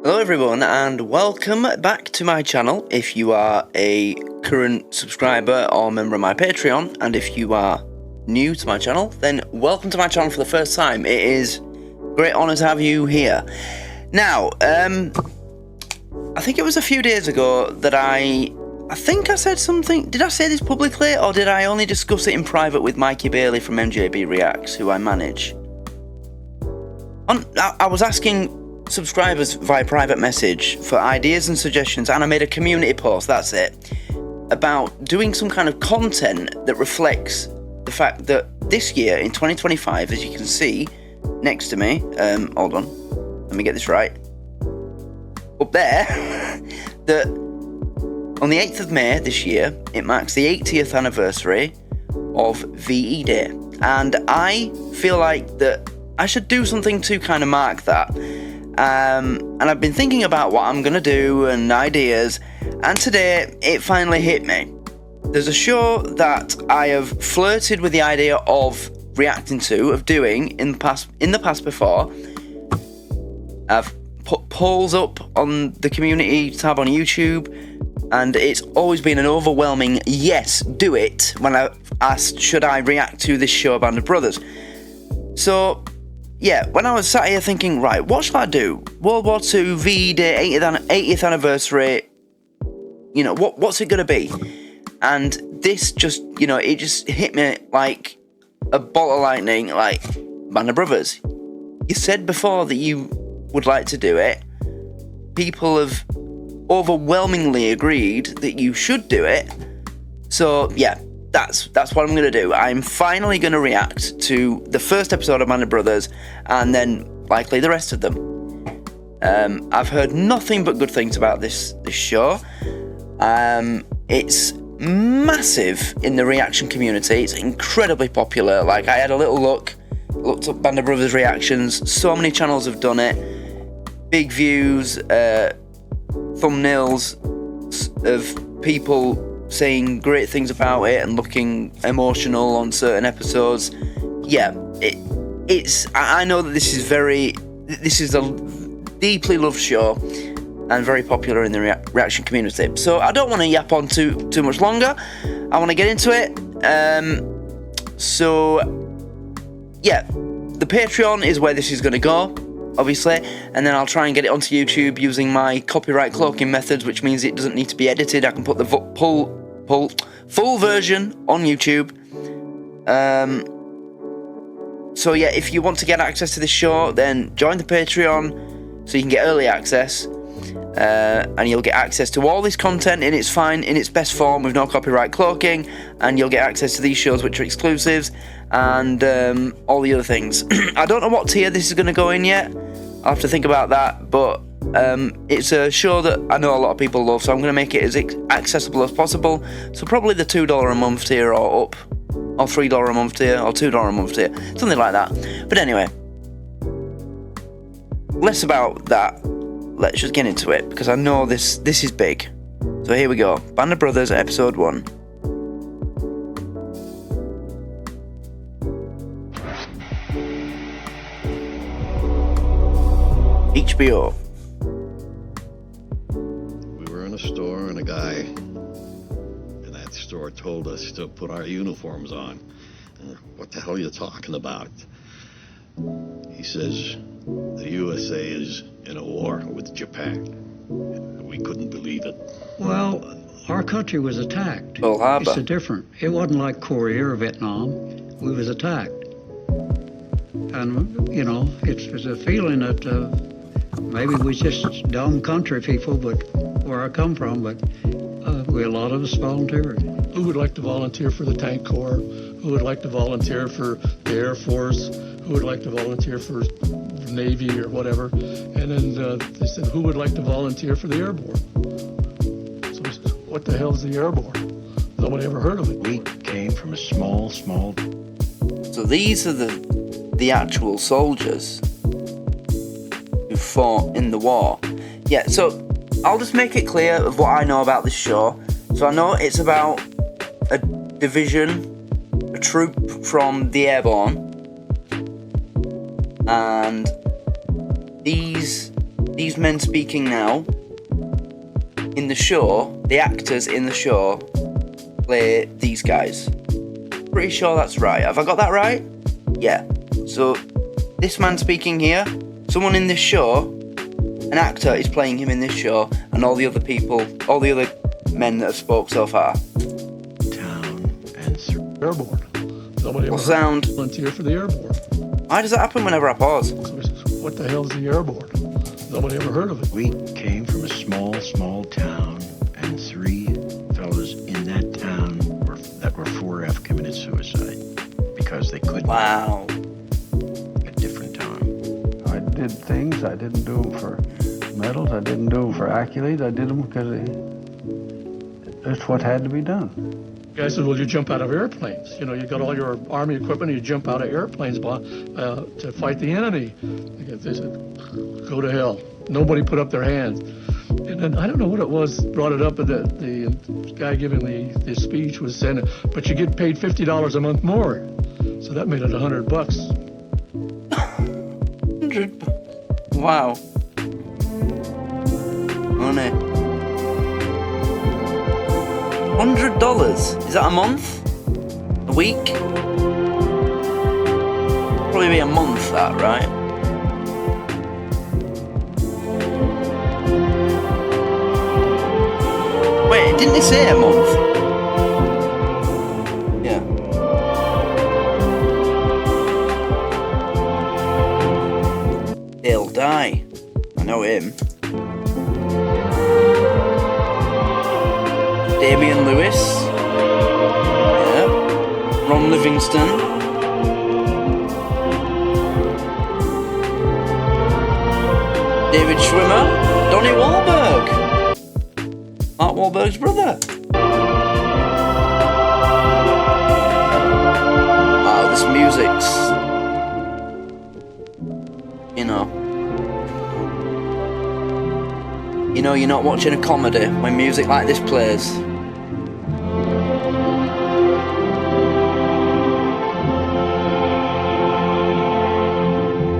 Hello everyone and welcome back to my channel if you are a current subscriber or member of my Patreon, and if you are new to my channel then welcome to my channel for the first time. It is a great honour to have you here. Now, I think it was a few days ago that I think I said something. Did I say this publicly or did I only discuss it in private with Mikey Bailey from MJB Reacts, who I manage? I was asking subscribers via private message for ideas and suggestions, and I made a community post, that's it, about doing some kind of content that reflects the fact that this year in 2025, as you can see next to me, hold on, let me get this right, up there, that on the 8th of May this year, it marks the 80th anniversary of VE Day, and I feel like that I should do something to kind of mark that. And I've been thinking about what I'm going to do and ideas, and today it finally hit me. There's a show that I have flirted with the idea of reacting to, of doing in the past before. I've put polls up on the community tab on YouTube, and it's always been an overwhelming yes, do it, when I asked should I react to this show, Band of Brothers. So yeah, when I was sat here thinking, right, what shall I do? World War II, VE Day, 80th anniversary, you know, what's it going to be? And this just, you know, it just hit me like a bolt of lightning, like, Band of Brothers, you said before that you would like to do it. People have overwhelmingly agreed that you should do it. So, yeah. That's what I'm going to do. I'm finally going to react to the first episode of Band of Brothers, and then likely the rest of them. I've heard nothing but good things about this show. It's massive in the reaction community. It's incredibly popular. Like, I had a little looked up Band of Brothers reactions. So many channels have done it. Big views, thumbnails of people saying great things about it and looking emotional on certain episodes. Yeah, I know that this is a deeply loved show and very popular in the reaction community. So I don't want to yap on too much longer. I want to get into it. So yeah, the Patreon is where this is going to go, obviously, and then I'll try and get it onto YouTube using my copyright cloaking methods, which means it doesn't need to be edited. I can put the full version on YouTube. So yeah, if you want to get access to this show, then join the Patreon so you can get early access, and you'll get access to all this content in its best form with no copyright cloaking, and you'll get access to these shows which are exclusives, and all the other things. I don't know what tier this is going to go in yet. I'll have to think about that, but it's a show that I know a lot of people love, so I'm going to make it as accessible as possible. So probably the $2 a month tier or up, or $3 a month tier, or $2 a month tier, something like that. But anyway, less about that. Let's just get into it, because I know this is big. So here we go. Band of Brothers episode 1. HBO. We were in a store, and a guy in that store told us to put our uniforms on. What the hell are you talking about? He says the USA is in a war with Japan. We couldn't believe it. Well, our country was attacked. Pearl Harbor. It's different. It wasn't like Korea or Vietnam. We was attacked. And, you know, it's a feeling that maybe we just dumb country people, but where I come from, but a lot of us volunteered. Who would like to volunteer for the Tank Corps? Who would like to volunteer for the Air Force? Who would like to volunteer for the Navy or whatever? And then they said, who would like to volunteer for the Airborne? So we said, what the hell is the Airborne? Nobody ever heard of it. We came from a small... So these are the actual soldiers who fought in the war. Yeah, so I'll just make it clear of what I know about this show. So I know it's about a division, a troop from the Airborne, and these these men speaking now in the show, the actors in the show, play these guys. Pretty sure that's right. Have I got that right? Yeah. So, this man speaking here, someone in this show, an actor is playing him in this show, and all the other people, all the other men that have spoke so far. Town and Airborne. Nobody ever Sound. volunteer for the airborne. Why does that happen whenever I pause? What the hell's the airborne? Nobody ever heard of it. we came from a small town, and 3 fellows in that town that were 4F committed suicide because they couldn't Wow. at different time. I did things. I didn't do them for medals. I didn't do them for accolades. I did them because it's what had to be done. The guy said, well, you jump out of airplanes. You know, you got all your army equipment, you jump out of airplanes to fight the enemy. They said, go to hell. Nobody put up their hands. And then, I don't know what it was, brought it up, but the guy giving the speech was saying, but you get paid $50 a month more. So that made it $100. 100. Wow. Money. $100? Is that a month? A week? Probably be a month, that, right? Wait, didn't they say a month? Yeah. They'll die. I know him. Damian Lewis. Yeah. Ron Livingston. David Schwimmer. Donnie Wahlberg. Mark Wahlberg's brother. Wow, this music's, you know, you're not watching a comedy when music like this plays.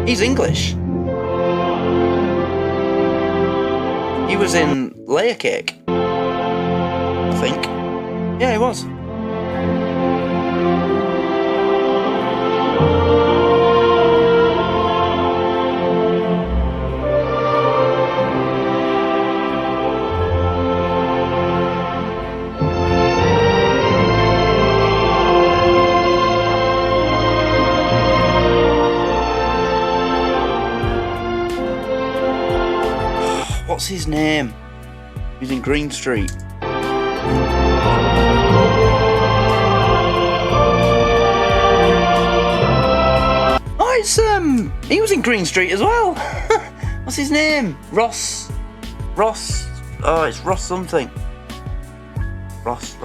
He's English. He was in Layer Cake, I think. Yeah, he was. What's his name? He's in Green Street. Oh, it's he was in Green Street as well. What's his name? Ross. Oh, it's Ross something. Ross.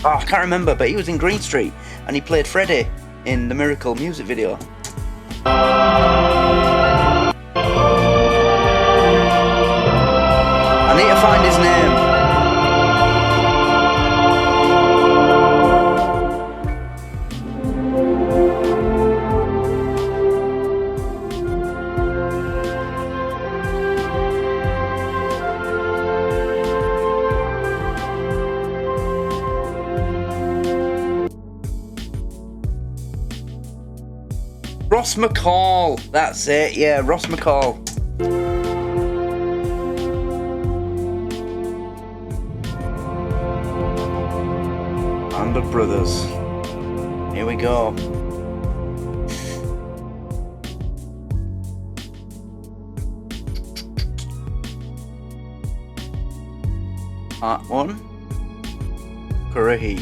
Oh, I can't remember, but he was in Green Street and he played Freddie in the Miracle music video. I need to find his name. Ross McCall. That's it. Yeah, Ross McCall. Band of Brothers. Here we go. Part 1. Currahee.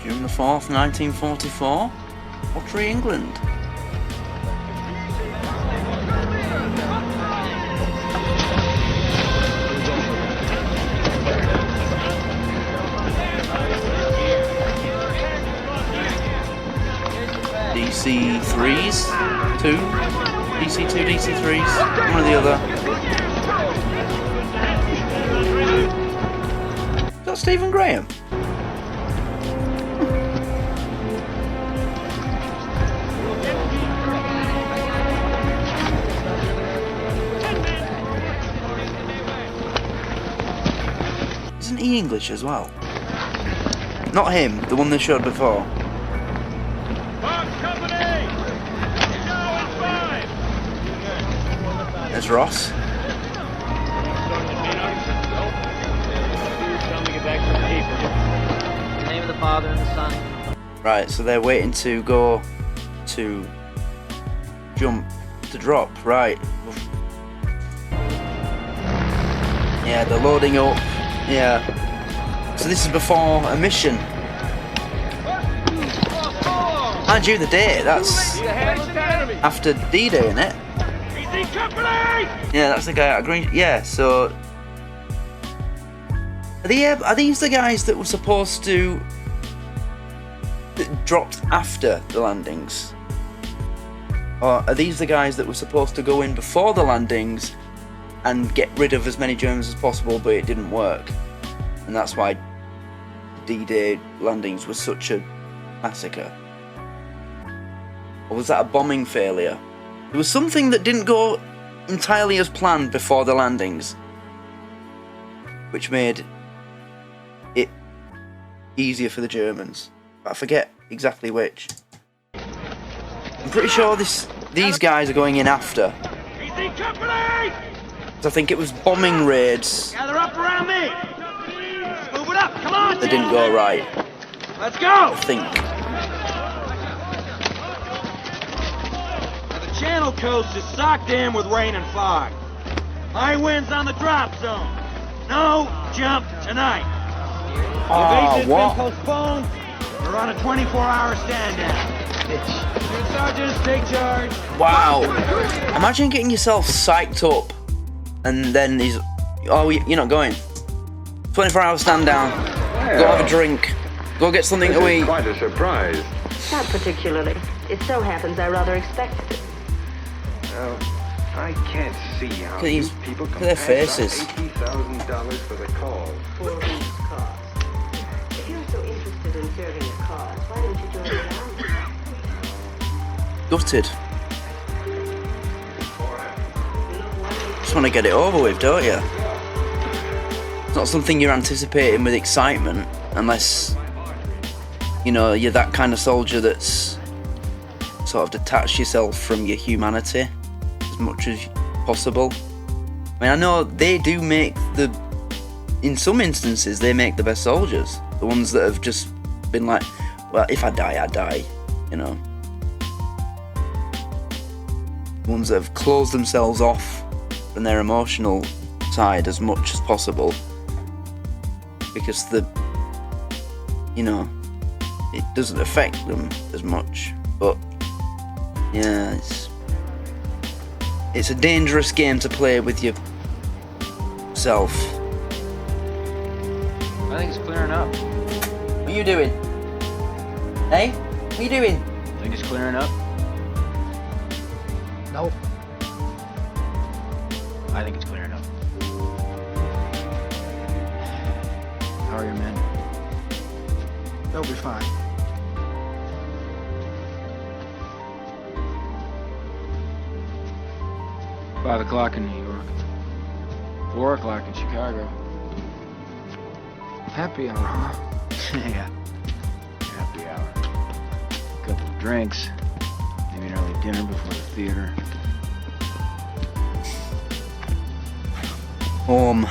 June the 4th, 1944. Ottery, England. DC3s, 2, DC2, DC3s, one or the other. Is that Stephen Graham? he English as well? Not him, the one they showed before. There's Ross. In the name of the Father and the Son. Right, so they're waiting to go to jump to drop, right. Yeah, they're loading up. Yeah. So this is before a mission. Mind you, the date, that's after D-Day, isn't it? Yeah, that's the guy out of Green. Yeah, so are these the guys that were supposed to that dropped after the landings? Or are these the guys that were supposed to go in before the landings and get rid of as many Germans as possible, but it didn't work? And that's why D-Day landings was such a massacre. Or was that a bombing failure? There was something that didn't go entirely as planned before the landings, which made it easier for the Germans. But I forget exactly which. I'm pretty sure these guys are going in after. I think it was bombing raids. Gather up around me. Move it up. Come on. That didn't go right. Let's go. I think. Now the Channel coast is socked in with rain and fog. High winds on the drop zone. No jump tonight. Evasion's been postponed. We're on a 24-hour stand down. Sergeants, take charge. Wow. Imagine getting yourself psyched up and then he's, oh, you're not going. 24-hour stand down. Go have a drink. Go get something to eat. Quite a surprise. Not particularly. It so happens I rather expected it. I can't see how These these people look can at their pass faces. up $80,000 for the call. For whose cause? If you're so interested in serving the cause, why don't you join the army? Gutted. Just want to get it over with, don't you? It's not something you're anticipating with excitement, unless, you know, you're that kind of soldier that's sort of detached yourself from your humanity as much as possible. I mean, I know they do make in some instances, they make the best soldiers. The ones that have just been like, well, if I die, I die, you know. The ones that have closed themselves off from their emotional side as much as possible. Because you know, it doesn't affect them as much. But, yeah, it's a dangerous game to play with yourself. I think it's clearing up. What are you doing? Hey? What are you doing? I think it's clearing up. No. I think it's clearing up. How are your men? They'll be fine. Five o'clock in New York. 4 o'clock in Chicago. Happy hour, huh? Yeah. Happy hour. A couple of drinks. Maybe an early dinner before the theater. Home.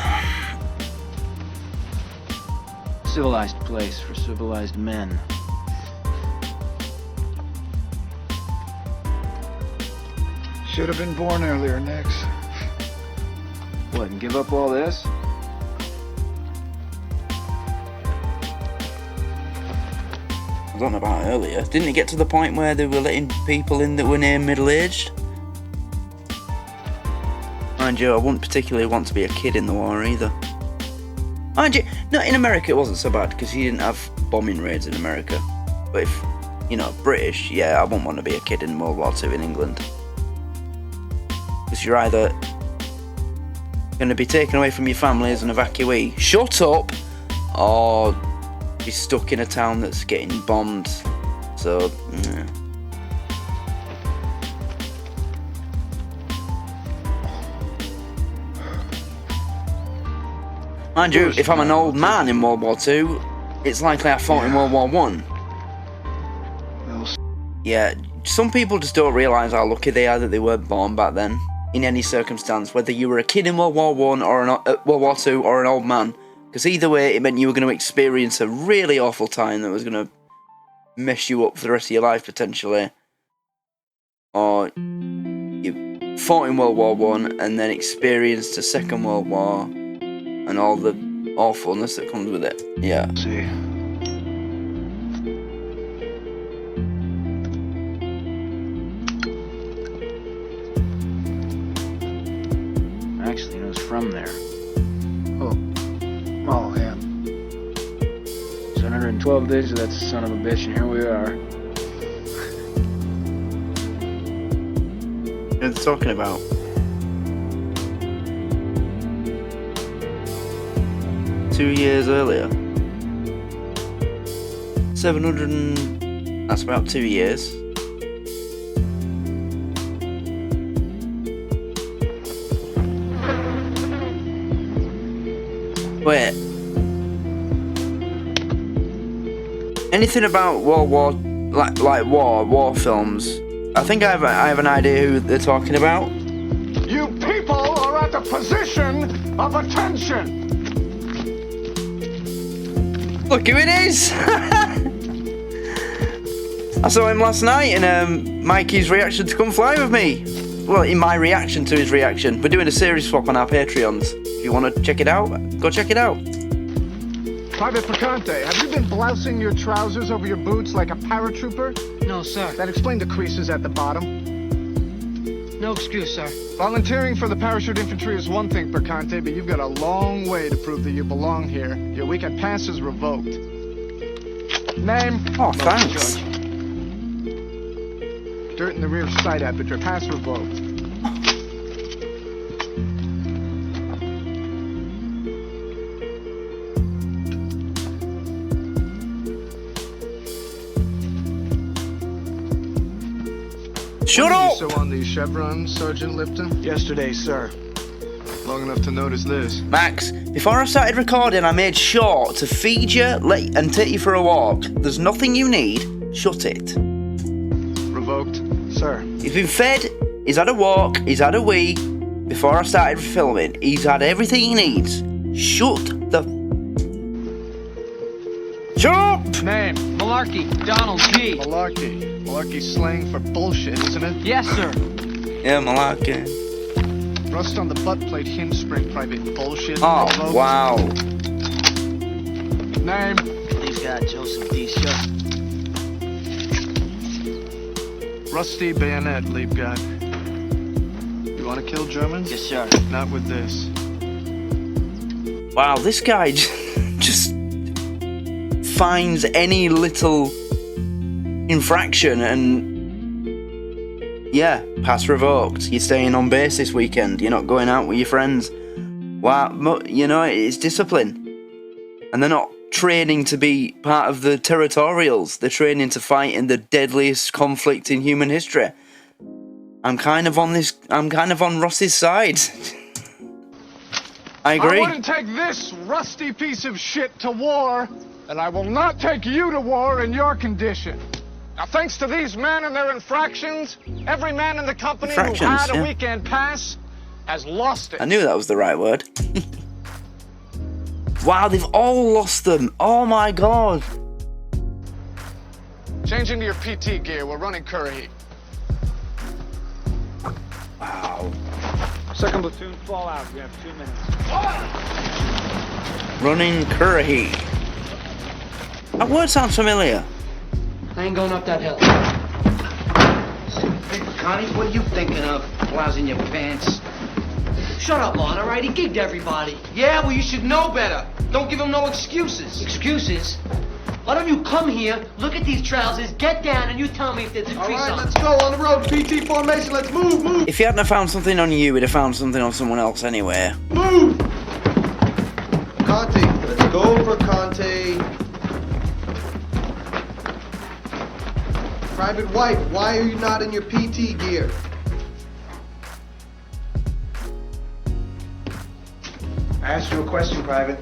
Civilized place for civilized men. Should have been born earlier, Nix. What, and give up all this? I don't know about earlier. Didn't it get to the point where they were letting people in that were near middle-aged? Mind you, I wouldn't particularly want to be a kid in the war either. Mind you, no, in America it wasn't so bad because you didn't have bombing raids in America. But if, you know, British, yeah, I wouldn't want to be a kid in World War II in England. Because you're either going to be taken away from your family as an evacuee, shut up, or be stuck in a town that's getting bombed. So, yeah. Mind you, if I'm an old man in World War II, it's likely I fought in World War I. Yeah, some people just don't realise how lucky they are that they weren't born back then, in any circumstance, whether you were a kid in World War I or World War II or an old man. Because either way, it meant you were going to experience a really awful time that was going to mess you up for the rest of your life, potentially. Or you fought in World War I and then experienced a Second World War and all the awfulness that comes with it. Yeah. See. Actually, it was from there. Oh, yeah. 712 days of that son of a bitch, and here we are. What are they talking about? Two years earlier. 700 and... That's about 2 years. Wait. Anything about World War, like war films? I think I have an idea who they're talking about. You people are at the position of attention. Look who it is! I saw him last night in Mikey's reaction to Come Fly With Me. Well, in my reaction to his reaction. We're doing a series swap on our Patreons. If you want to check it out, go check it out. Private Picante, have you been blousing your trousers over your boots like a paratrooper? No, sir. That explained the creases at the bottom. No excuse, sir. Volunteering for the parachute infantry is one thing, Picante, but you've got a long way to prove that you belong here. Your weekend pass is revoked. Name? Oh, thanks. Judge. Dirt in the rear sight aperture. Pass revoked. Shut When up! did you sew on these chevrons, Sergeant Lipton? Yesterday, sir. Long enough to notice this. Max, before I started recording, I made sure to feed you and take you for a walk. There's nothing you need. Shut it. Revoked, sir. He's been fed, he's had a walk, he's had a wee. Before I started filming, he's had everything he needs. Shut up! Name? Malarkey. Donald G. Malarkey. Malarkey's slang for bullshit, isn't it? Yes, sir. Yeah, Malarkey. Rust on the butt plate hinge spring, private bullshit. Oh, Revoked. wow. Name? Please God, Joseph D. Shutt. Rusty bayonet, Liebgott. You want to kill Germans? Yes, sir. Not with this. Wow, this guy just finds any little infraction and yeah, pass revoked. You're staying on base this weekend. You're not going out with your friends. Wow, you know, it's discipline. And they're not training to be part of the territorials. They're training to fight in the deadliest conflict in human history. I'm kind of on Ross's side. I agree. I wouldn't take this rusty piece of shit to war, and I will not take you to war in your condition. Now, thanks to these men and their infractions, every man in the company who had a weekend pass has lost it. I knew that was the right word. Wow, they've all lost them. Oh my god. Change into your PT gear. We're running Currahee. Wow. Second platoon fallout. We have 2 minutes. Running Currahee. That word sounds familiar. I ain't going up that hill. Hey, Connie, what are you thinking of? Blousing your pants. Shut up, Lon, all right? He gigged everybody. Yeah, well, you should know better. Don't give him no excuses. Excuses? Why don't you come here, look at these trousers, get down, and you tell me if there's a crease on them. Let's go on the road. PT formation. Let's move. If he hadn't have found something on you, he'd have found something on someone else anyway. Move. Conte, let's go for Conte. Private White, why are you not in your PT gear? I asked you a question, Private.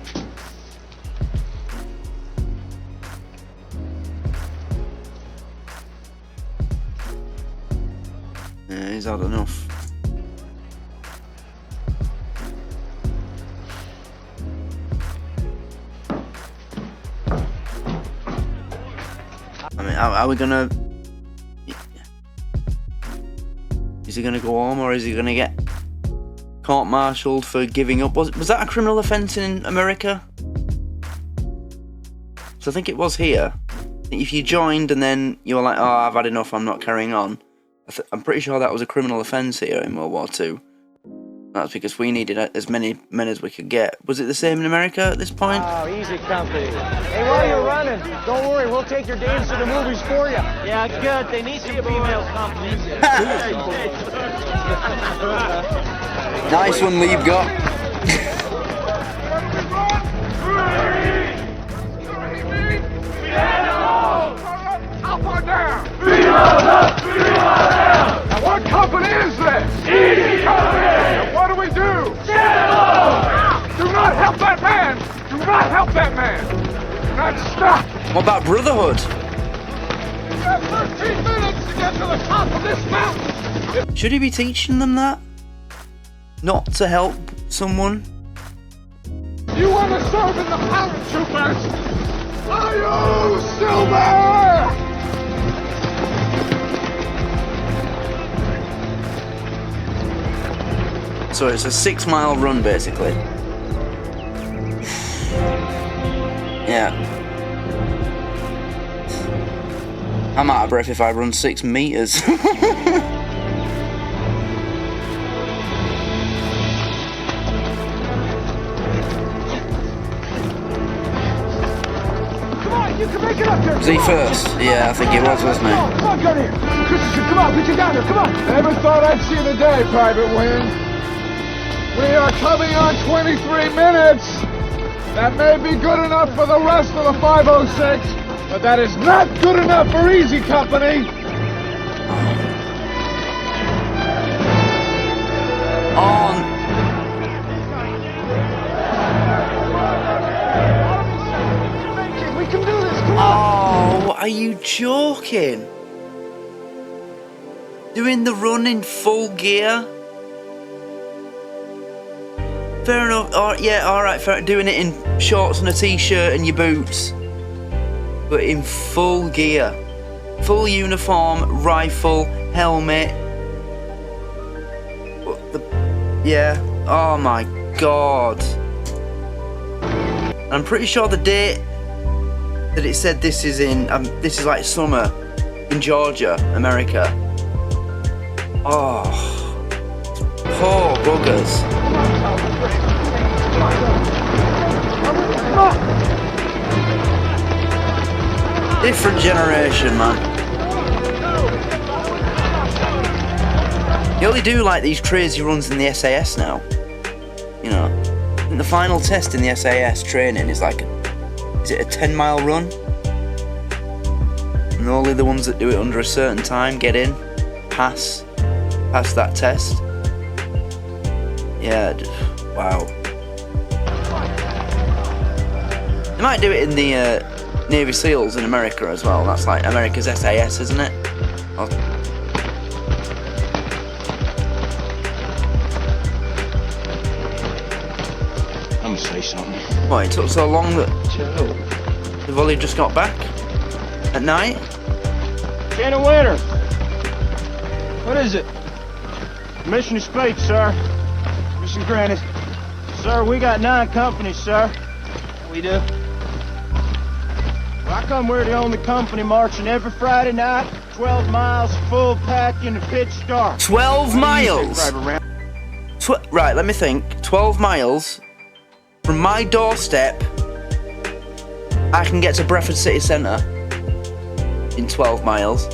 Yeah, he's had enough. I mean, are we gonna... Is he gonna go home, or is he gonna get court-martialed for giving up? Was that a criminal offence in America? So I think it was here. If you joined and then you were like, oh, I've had enough, I'm not carrying on. I'm pretty sure that was a criminal offence here in World War II. That's because we needed as many men as we could get. Was it the same in America at this point? Oh, easy company. Hey, while you're running, don't worry, we'll take your dames to the movies for you. Yeah, good. They need some female company. Nice one, Lieb got. How far down? Now what company is this? Easy Company! And what do we do? Do not help that man! Do not help that man! Do not stop! What about Brotherhood? You have 13 minutes to get to the top of this mountain! Should he be teaching them that? Not to help someone? You want to serve in the paratroopers? Are you Silver? So it's a 6-mile run, basically. Yeah. I'm out of breath if I run 6 meters. Was he first? Yeah, I think he was, wasn't he? Come on, get here! Come on, get you down here, come on! Never thought I'd see the day, Private Wing. We are coming on 23 minutes! That may be good enough for the rest of the 506, but that is not good enough for Easy Company! On. We can do this, come on! Oh, are you joking? Doing the run in full gear? Fair enough. Oh, yeah, alright, fair. Doing it in shorts and a t-shirt and your boots. But in full gear. Full uniform, rifle, helmet. Yeah. Oh my god. I'm pretty sure the date that it said this is in, this is like summer in Georgia, America. Oh. Poor buggers. Different generation, man. You only do like these crazy runs in the SAS now. You know, and the final test in the SAS training is like, is it a 10-mile run? And only the ones that do it under a certain time get in, pass that test. Yeah, wow. They might do it in the Navy SEALs in America as well. That's like America's SAS, isn't it? I'm gonna say something. What, it took so long that they've only just got back at night? Chain of Winter. What is it? Mission to space, sir. Mission granted. Sir, we got 9 companies, sir. We do. Well, how come we're the only company marching every Friday night, 12 miles full pack in the pitch dark? 12 miles? Right, let me think. 12 miles from my doorstep, I can get to Bradford City Centre in 12 miles.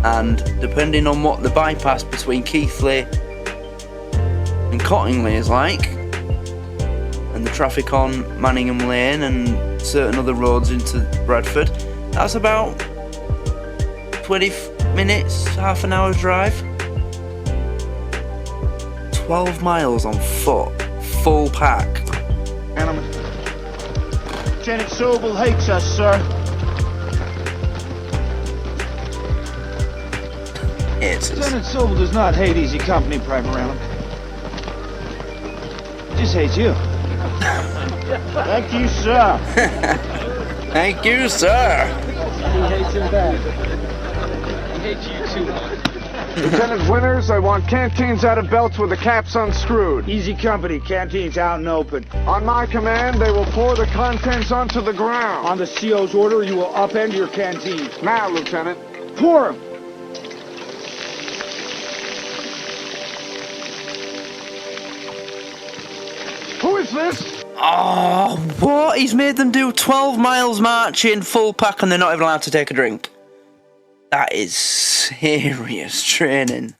And depending on what the bypass between Keighley and Cottingley is like, and the traffic on Manningham Lane and certain other roads into Bradford, that's about 20 minutes, half an hour drive. 12 miles on foot, full pack. Gentlemen, Lieutenant Sobel hates us, sir. Lieutenant Sobel does not hate Easy Company, Private Random. He just hates you. Thank you, sir. Thank you, sir. He hates him back. He hates you too much. Lieutenant Winters, I want canteens out of belts with the caps unscrewed. Easy Company, canteens out and open. On my command, they will pour the contents onto the ground. On the CO's order, you will upend your canteens. Now, Lieutenant. Pour 'em. Who is this? Oh, what? He's made them do 12 miles marching, full pack, and they're not even allowed to take a drink. That is serious training.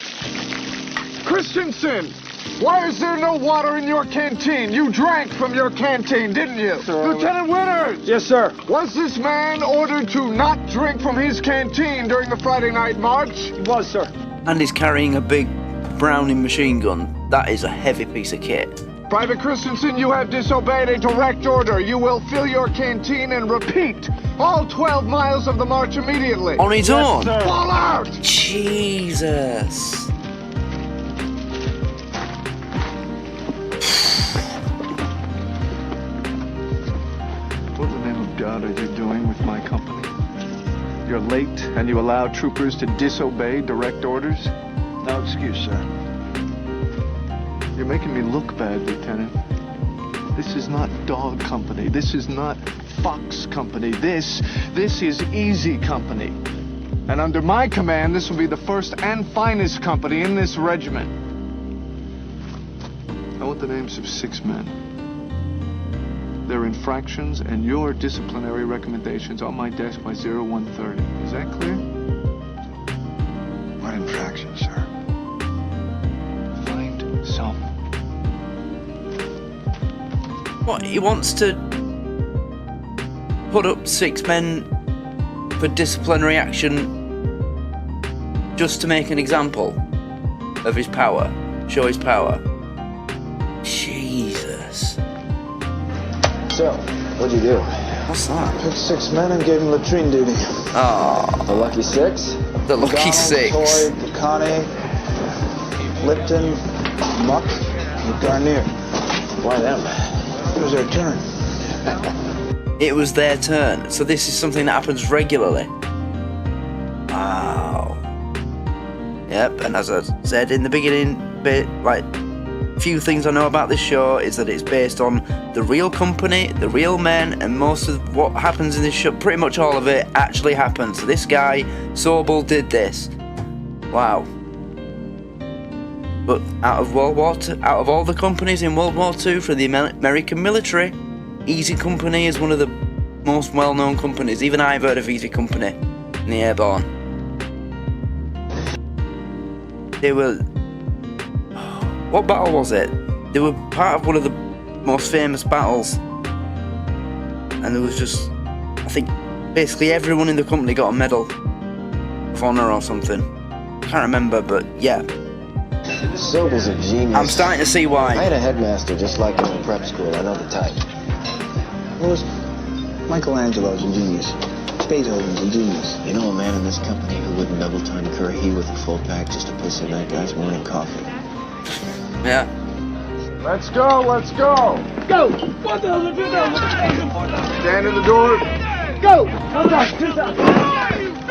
Christensen! Why is there no water in your canteen? You drank from your canteen, didn't you? Sir, Lieutenant Winters! Yes, sir. Was this man ordered to not drink from his canteen during the Friday night march? He was, sir. And he's carrying a big Browning machine gun. That is a heavy piece of kit. Private Christensen, you have disobeyed a direct order. You will fill your canteen and repeat all 12 miles of the march immediately. On his own? Sir. Fall out! Jesus. What in the name of God are you doing with my company? You're late and you allow troopers to disobey direct orders? No excuse, sir. You're making me look bad, Lieutenant. This is not Dog Company. This is not Fox Company. This is Easy Company. And under my command, this will be the first and finest company in this regiment. I want the names of 6 men. Their infractions and your disciplinary recommendations on my desk by 0130. Is that clear? What infraction, sir? Find some. What, he wants to put up 6 men for disciplinary action just to make an example of his power, show his power. Jesus. So, what'd you do? What's that? Took 6 men and gave them latrine duty. Oh, The lucky 6? the lucky 6. Toy, Picani, Lipton, Muck, and Garnier. Why them? It was their turn. It was their turn. So this is something that happens regularly. Wow. Yep, and as I said in the beginning, few things I know about this show is that it's based on the real company, the real men, and most of what happens in this show, pretty much all of it, actually happens. So this guy, Sobel, did this. Wow. But out of World War II, out of all the companies in World War II for the American military, Easy Company is one of the most well-known companies. Even I've heard of Easy Company in the Airborne. They were... What battle was it? They were part of one of the most famous battles. And there was just... I think basically everyone in the company got a medal of honor or something. I can't remember, but yeah. Sobel's a genius. I'm starting to see why. I had a headmaster just like him in prep school. I know the type. What was Michelangelo's a genius. Beethoven's a genius. You know a man in this company who wouldn't double time Currahee with a full pack just to push in that guy's morning coffee. Yeah. Let's go, let's go. Go! What the hell did you do? Stand in the door. Go!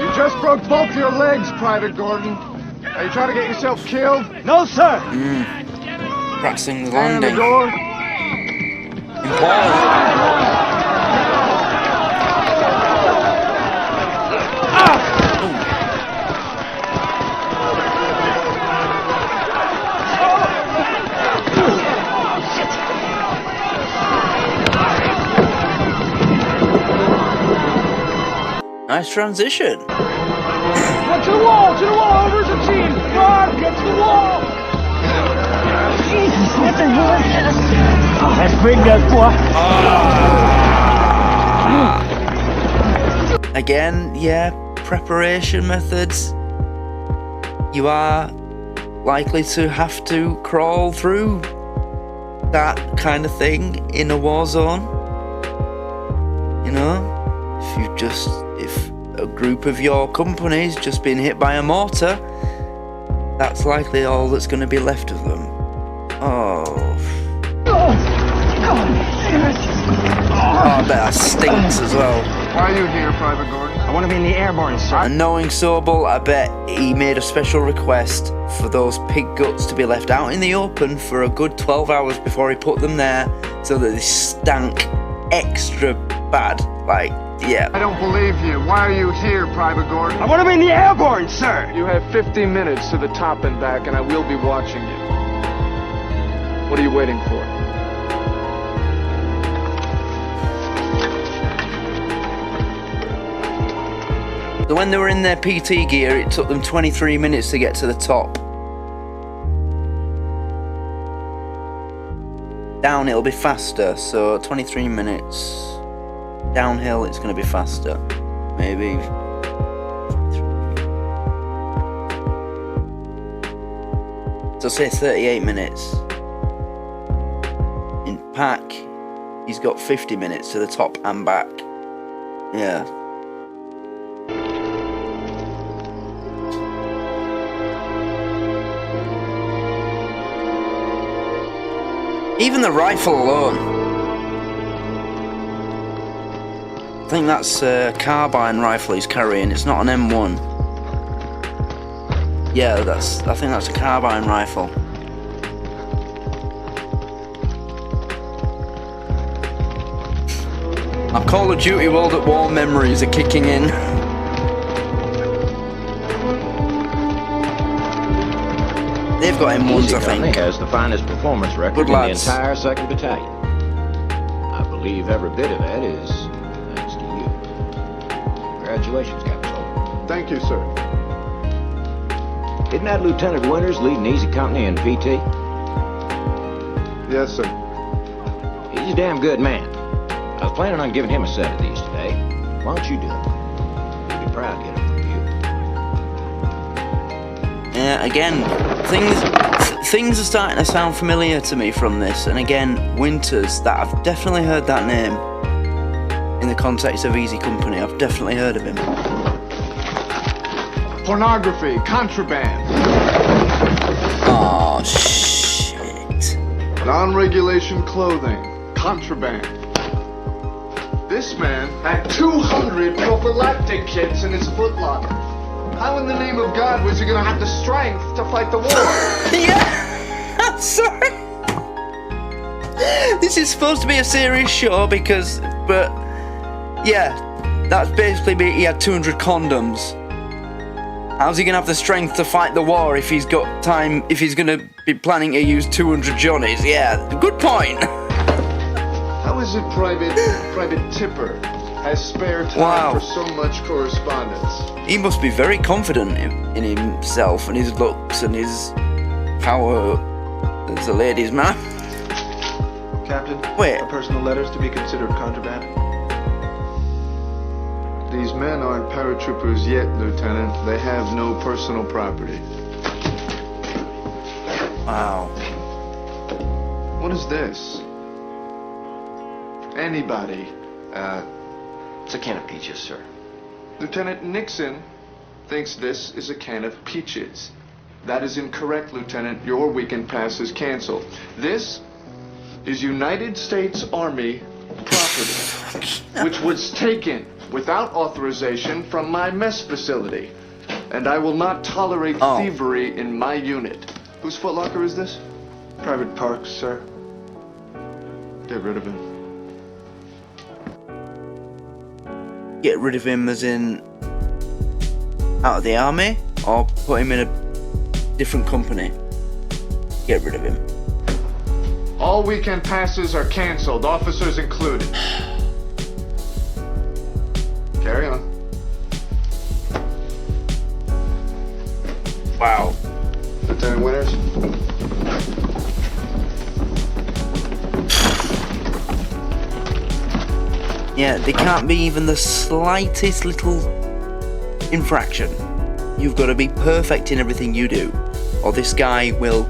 You just broke both your legs, Private Gordon. Are you trying to get yourself killed? No, sir! Practicing the Stand in the landing. door. Nice transition. Get to the wall! To the wall! Over the team! Come on! Get to the wall! Jesus, what the hell? Oh, that's big, that boy. Again, yeah, preparation methods. You are likely to have to crawl through that kind of thing in a war zone. You know, if a group of your company's just been hit by a mortar, that's likely all that's going to be left of them. Oh, I bet that stinks as well. Why are you here, Private Gordon? I want to be in the airborne, sir. And knowing Sobel, I bet he made a special request for those pig guts to be left out in the open for a good 12 hours before he put them there, so that they stank extra bad. Like, yeah. I don't believe you. Why are you here, Private Gordon? I want to be in the airborne, sir. You have 50 minutes to the top and back, and I will be watching you. What are you waiting for? So when they were in their PT gear, it took them 23 minutes to get to the top. Down it'll be faster, so 23 minutes. Downhill it's going to be faster. Maybe. So say 38 minutes. In pack, he's got 50 minutes to the top and back. Yeah. Even the rifle alone. I think that's a carbine rifle he's carrying. It's not an M1. Yeah, I think that's a carbine rifle. My Call of Duty World at War memories are kicking in. They've got M1s, I think. Has the finest performance record in the entire 2nd Battalion. I believe every bit of that is thanks to you. Congratulations, Captain. Thank you, sir. Isn't that Lieutenant Winters leading Easy Company in PT? Yes, sir. He's a damn good man. I was planning on giving him a set of these today. Why don't you do it? You'd be proud to get them from you. Yeah, again, things are starting to sound familiar to me from this. And again, Winters, that I've definitely heard that name in the context of Easy Company. I've definitely heard of him. Pornography, contraband. Oh, shit. Non-regulation clothing, contraband. This man had 200 prophylactic kits in his footlocker. How in the name of God was he gonna have the strength to fight the war? Yeah, I'm sorry. This is supposed to be a serious show but yeah, that's basically he had 200 condoms. How's he gonna have the strength to fight the war if he's got time, if he's gonna be planning to use 200 Johnnies? Yeah, good point. How is it Private Tipper has spare time for so much correspondence? He must be very confident in himself and his looks and his power as a ladies' man. Captain, wait. Are personal letters to be considered contraband? These men aren't paratroopers yet, Lieutenant. They have no personal property. Wow. What is this? Anybody? It's a can of peaches, sir. Lieutenant Nixon thinks this is a can of peaches. That is incorrect, Lieutenant. Your weekend pass is canceled. This is United States Army property, which was taken without authorization from my mess facility. And I will not tolerate thievery in my unit. Whose footlocker is this? Private Parks, sir. Get rid of him. Get rid of him as in out of the army, or put him in a different company? Get rid of him. All weekend passes are canceled, officers included. Carry on. Wow. Lieutenant Winters? Yeah, there can't be even the slightest little infraction. You've got to be perfect in everything you do, or this guy will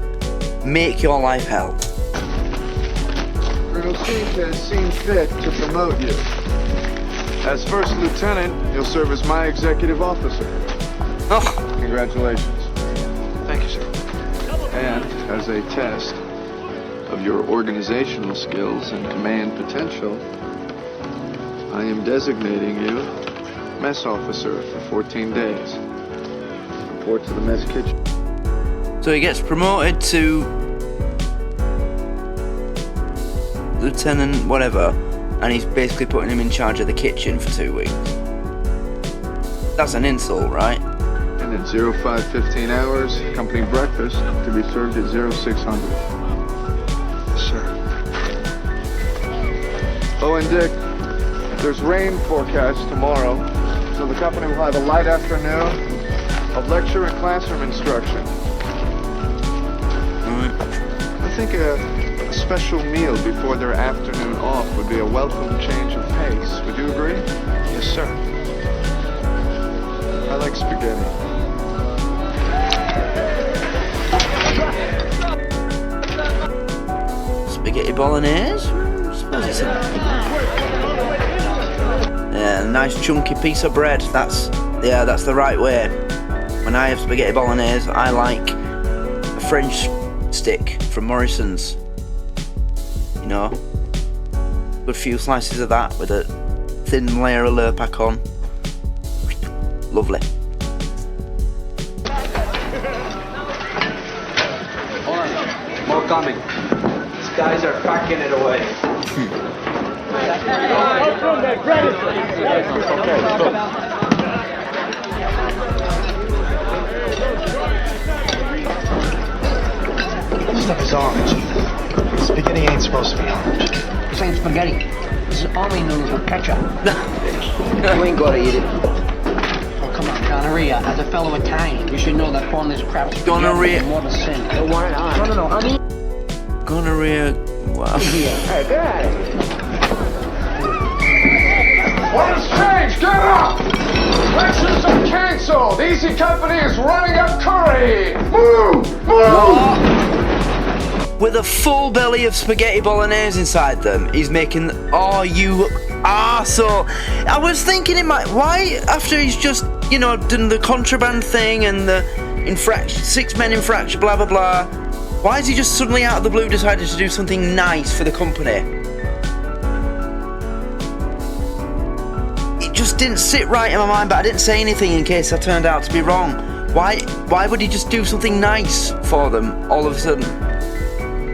make your life hell. Colonel Sink has seen fit to promote you. As first lieutenant, you'll serve as my executive officer. Oh. Congratulations. Thank you, sir. And as a test of your organizational skills and command potential, I am designating you mess officer for 14 days. Report to the mess kitchen. So he gets promoted to lieutenant whatever, and he's basically putting him in charge of the kitchen for 2 weeks. That's an insult, right? And at 0515 hours, company breakfast to be served at 0600. Yes, sir. Oh, and Dick, there's rain forecast tomorrow, so the company will have a light afternoon of lecture and classroom instruction. I think a special meal before their afternoon off would be a welcome change of pace. Would you agree? Yes, sir. I like spaghetti. Spaghetti bolognese? I suppose it's yeah, a nice chunky piece of bread. That's the right way. When I have spaghetti bolognese, I like a French stick from Morrison's. You know, good few slices of that with a thin layer of Lurpak on. Lovely. More coming. These guys are packing it away. This stuff is orange. Spaghetti ain't supposed to be orange. This ain't spaghetti. This is army noodles with ketchup. You ain't gotta eat it. Oh, come on, gonorrhea. As a fellow Italian, you should know that calling this crap Gonorrhea. is more than sin. No, why not? No, I mean... Gonorrhea. Wow. Hey, get out of here. What has changed? Get up! Lectures are canceled. Easy Company is running up Currahee. Move! Move! With a full belly of spaghetti bolognese inside them, he's making. Oh, you arsehole! I was thinking, why after he's just done the contraband thing and the 6 men infraction, blah blah blah. Why is he just suddenly out of the blue decided to do something nice for the company? It just didn't sit right in my mind, but I didn't say anything in case I turned out to be wrong. Why would he just do something nice for them all of a sudden?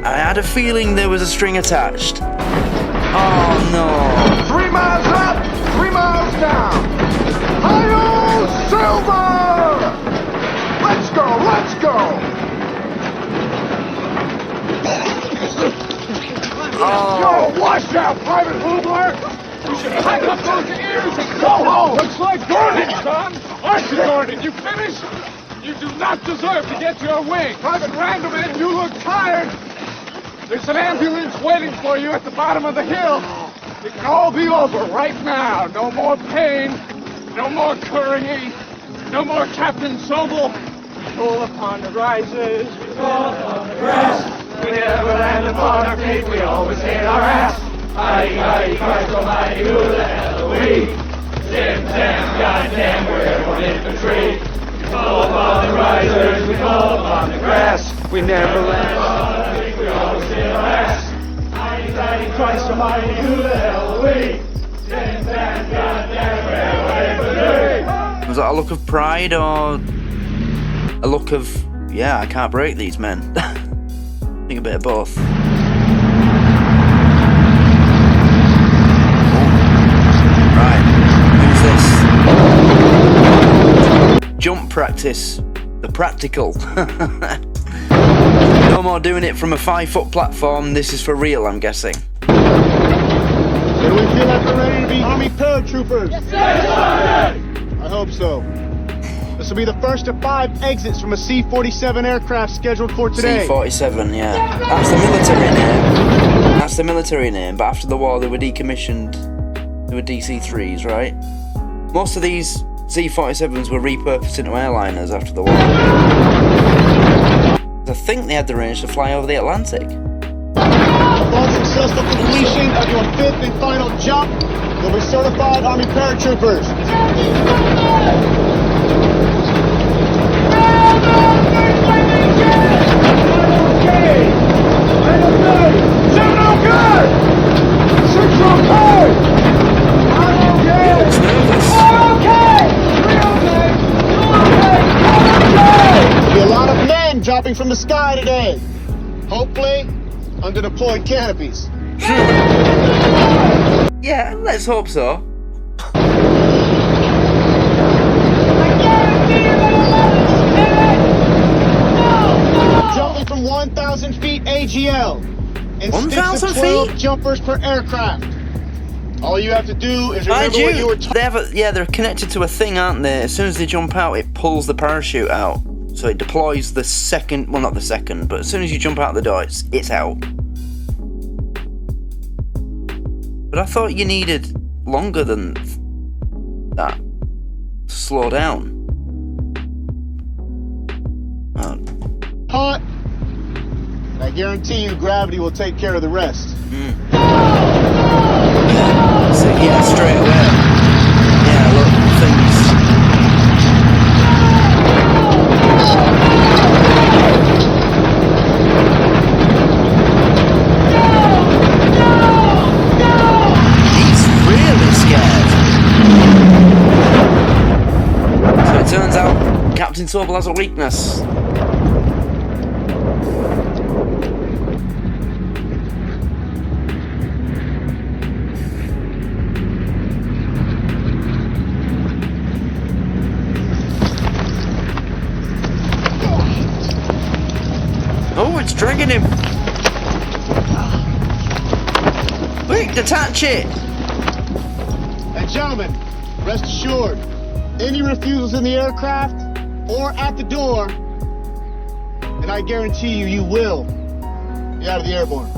I had a feeling there was a string attached. Oh no. 3 miles up, 3 miles down. Hi-yo, Silver! Let's go, let's go! Yo, watch out, Private Hoobler! You should pack up those ears and go home! Looks like Gordon, son! Aren't you, Gordon? You finished? You do not deserve to get your wing! Private Randleman, you look tired! There's an ambulance waiting for you at the bottom of the hill. It can all be over right now. No more pain, no more Currahee, no more Captain Sobel. We pull upon the risers, we fall upon the grass. We never land upon our feet, we always hit our ass. Aye, Christ almighty, who the hell are we? Dim, goddamn, we're airborne infantry. We fall upon the risers, we fall upon the grass. We never land upon our feet, we always hit our ass. Aye, Christ almighty, who the hell are we? Dim, goddamn, we're airborne infantry. Was that a look of pride or a look of, yeah, I can't break these men? I think a bit of both. Right, who's this? Jump practice, the practical. No more doing it from a 5-foot platform, this is for real, I'm guessing. So do we feel like we're ready to be Army paratroopers? Yes, sir! I hope so. This will be the first of 5 exits from a C-47 aircraft scheduled for today. C-47, yeah. That's the military name. That's the military name, but after the war they were decommissioned. They were DC-3s, right? Most of these C-47s were repurposed into airliners after the war. I think they had the range to fly over the Atlantic. Upon successful completion of your 5th and final jump, you'll be certified Army paratroopers. There'll be a lot of men dropping from the sky today. Hopefully, under deployed canopies. Yeah, let's hope so. Jumping from 1,000 feet AGL. And 1,000 sticks of 12 feet? jumpers per aircraft. All you have to do is remember what you were taught. They're connected to a thing, aren't they? As soon as they jump out, it pulls the parachute out. So it deploys the second, well, not the second, but as soon as you jump out the door, it's out. But I thought you needed longer than that to slow down. Hot. I guarantee you gravity will take care of the rest. So yeah, straight away. Yeah, look, things. He's really scared. So it turns out Captain Sobel has a weakness. Oh, it's dragging him. Quick, detach it. And gentlemen, rest assured, any refusals in the aircraft or at the door, and I guarantee you, you will be out of the airborne.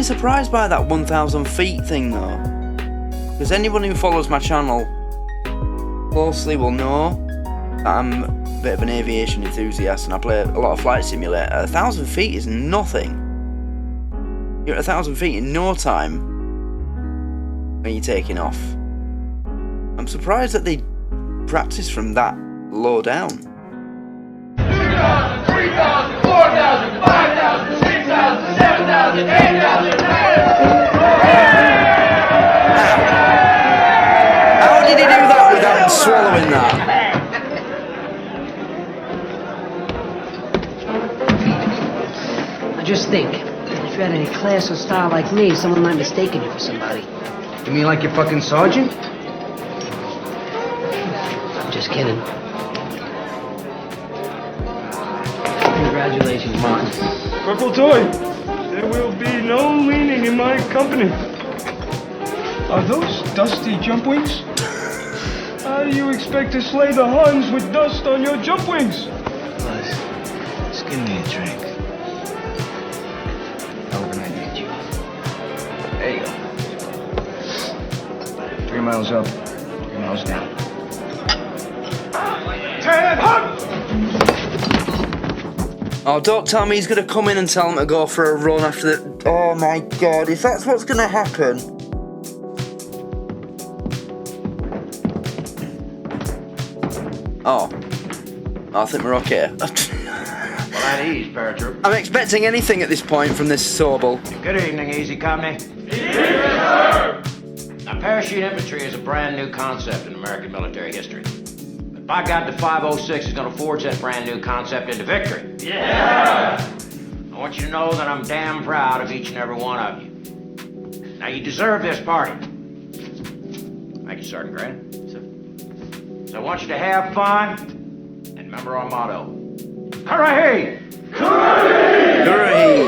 Surprised by that 1,000 feet thing though, because anyone who follows my channel closely will know that I'm a bit of an aviation enthusiast and I play a lot of Flight Simulator. 1,000 feet is nothing. You're at 1,000 feet in no time when you're taking off. I'm surprised that they practice from that low down. 2,000, 3,000, 4,000, 5,000, 6,000, 7,000, 8,000. How did he do that without swallowing that? Now just think, if you had any class or style like me, someone might mistaken you for somebody. You mean like your fucking sergeant? I'm just kidding. Congratulations, Martin. Corporal Toy, there will be no leaning in my company. Are those dusty jump wings? How do you expect to slay the Huns with dust on your jump wings? Buzz, just give me a drink. How can I get you? There you go. 3 miles up, 3 miles down. Ted Hunt! Oh, don't tell me he's gonna come in and tell him to go for a run after the... Oh my god, if that's what's gonna happen... Oh. I think we're okay. Well, at ease, paratroop. I'm expecting anything at this point from this Sobel. Good evening, Easy Company. Evening, sir! Now, parachute infantry is a brand new concept in American military history. But by God, the 506 is going to forge that brand new concept into victory. Yeah! I want you to know that I'm damn proud of each and every one of you. Now, you deserve this party. Thank you, Sergeant Grant. So I want you to have fun and remember our motto. Currahee! Currahee! Currahee!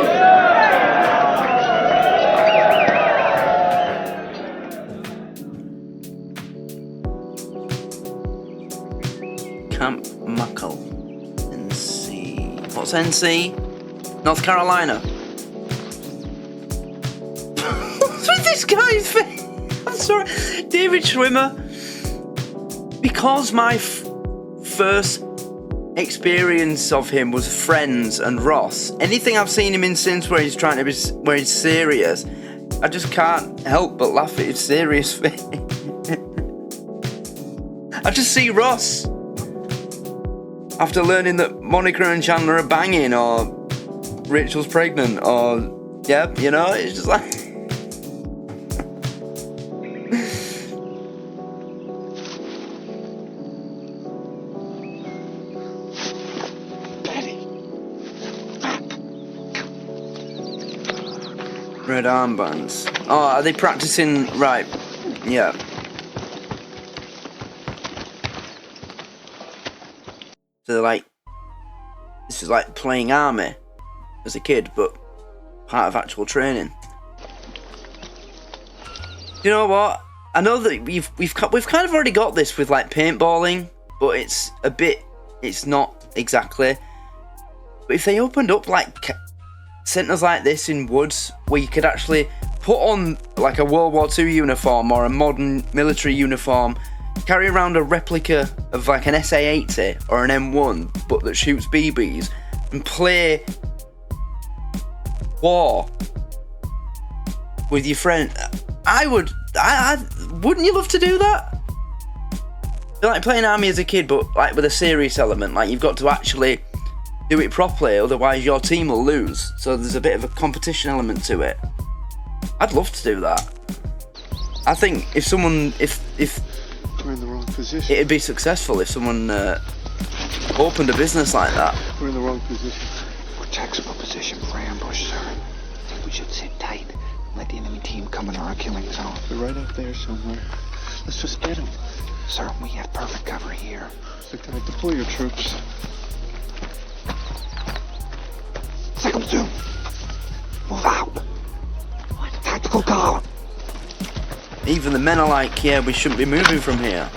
What's NC? North Carolina. What's with this guy's face? I'm sorry. David Schwimmer. Because my first experience of him was Friends and Ross. Anything I've seen him in since where he's trying to be, where he's serious, I just can't help but laugh at his serious face. I just see Ross after learning that Monica and Chandler are banging, or Rachel's pregnant, or yeah, you know, it's just like. Red armbands. Oh, are they practicing? Right. Yeah. So they're like, this is like playing army as a kid, but part of actual training. You know what? I know that we've kind of already got this with like paintballing, but it's not exactly. But if they opened up like centres like this in woods, where you could actually put on like a World War II uniform or a modern military uniform, carry around a replica of like an SA-80 or an M1, but that shoots BBs, and play war with your friend. Wouldn't you love to do that? Feel like playing army as a kid, but like with a serious element. Like you've got to actually do it properly, otherwise your team will lose. So there's a bit of a competition element to it. I'd love to do that. I think if we're in the wrong position, it'd be successful if someone opened a business like that. We're in the wrong position. We're taxable position for ambush, sir. I think we should sit tight and let the enemy team come in our killing zone. They're right up there somewhere. Let's just get them. Sir, we have perfect cover here. Lieutenant, deploy your troops. Second zoom. Move out. Tactical call. Even the men are like, yeah, we shouldn't be moving from here.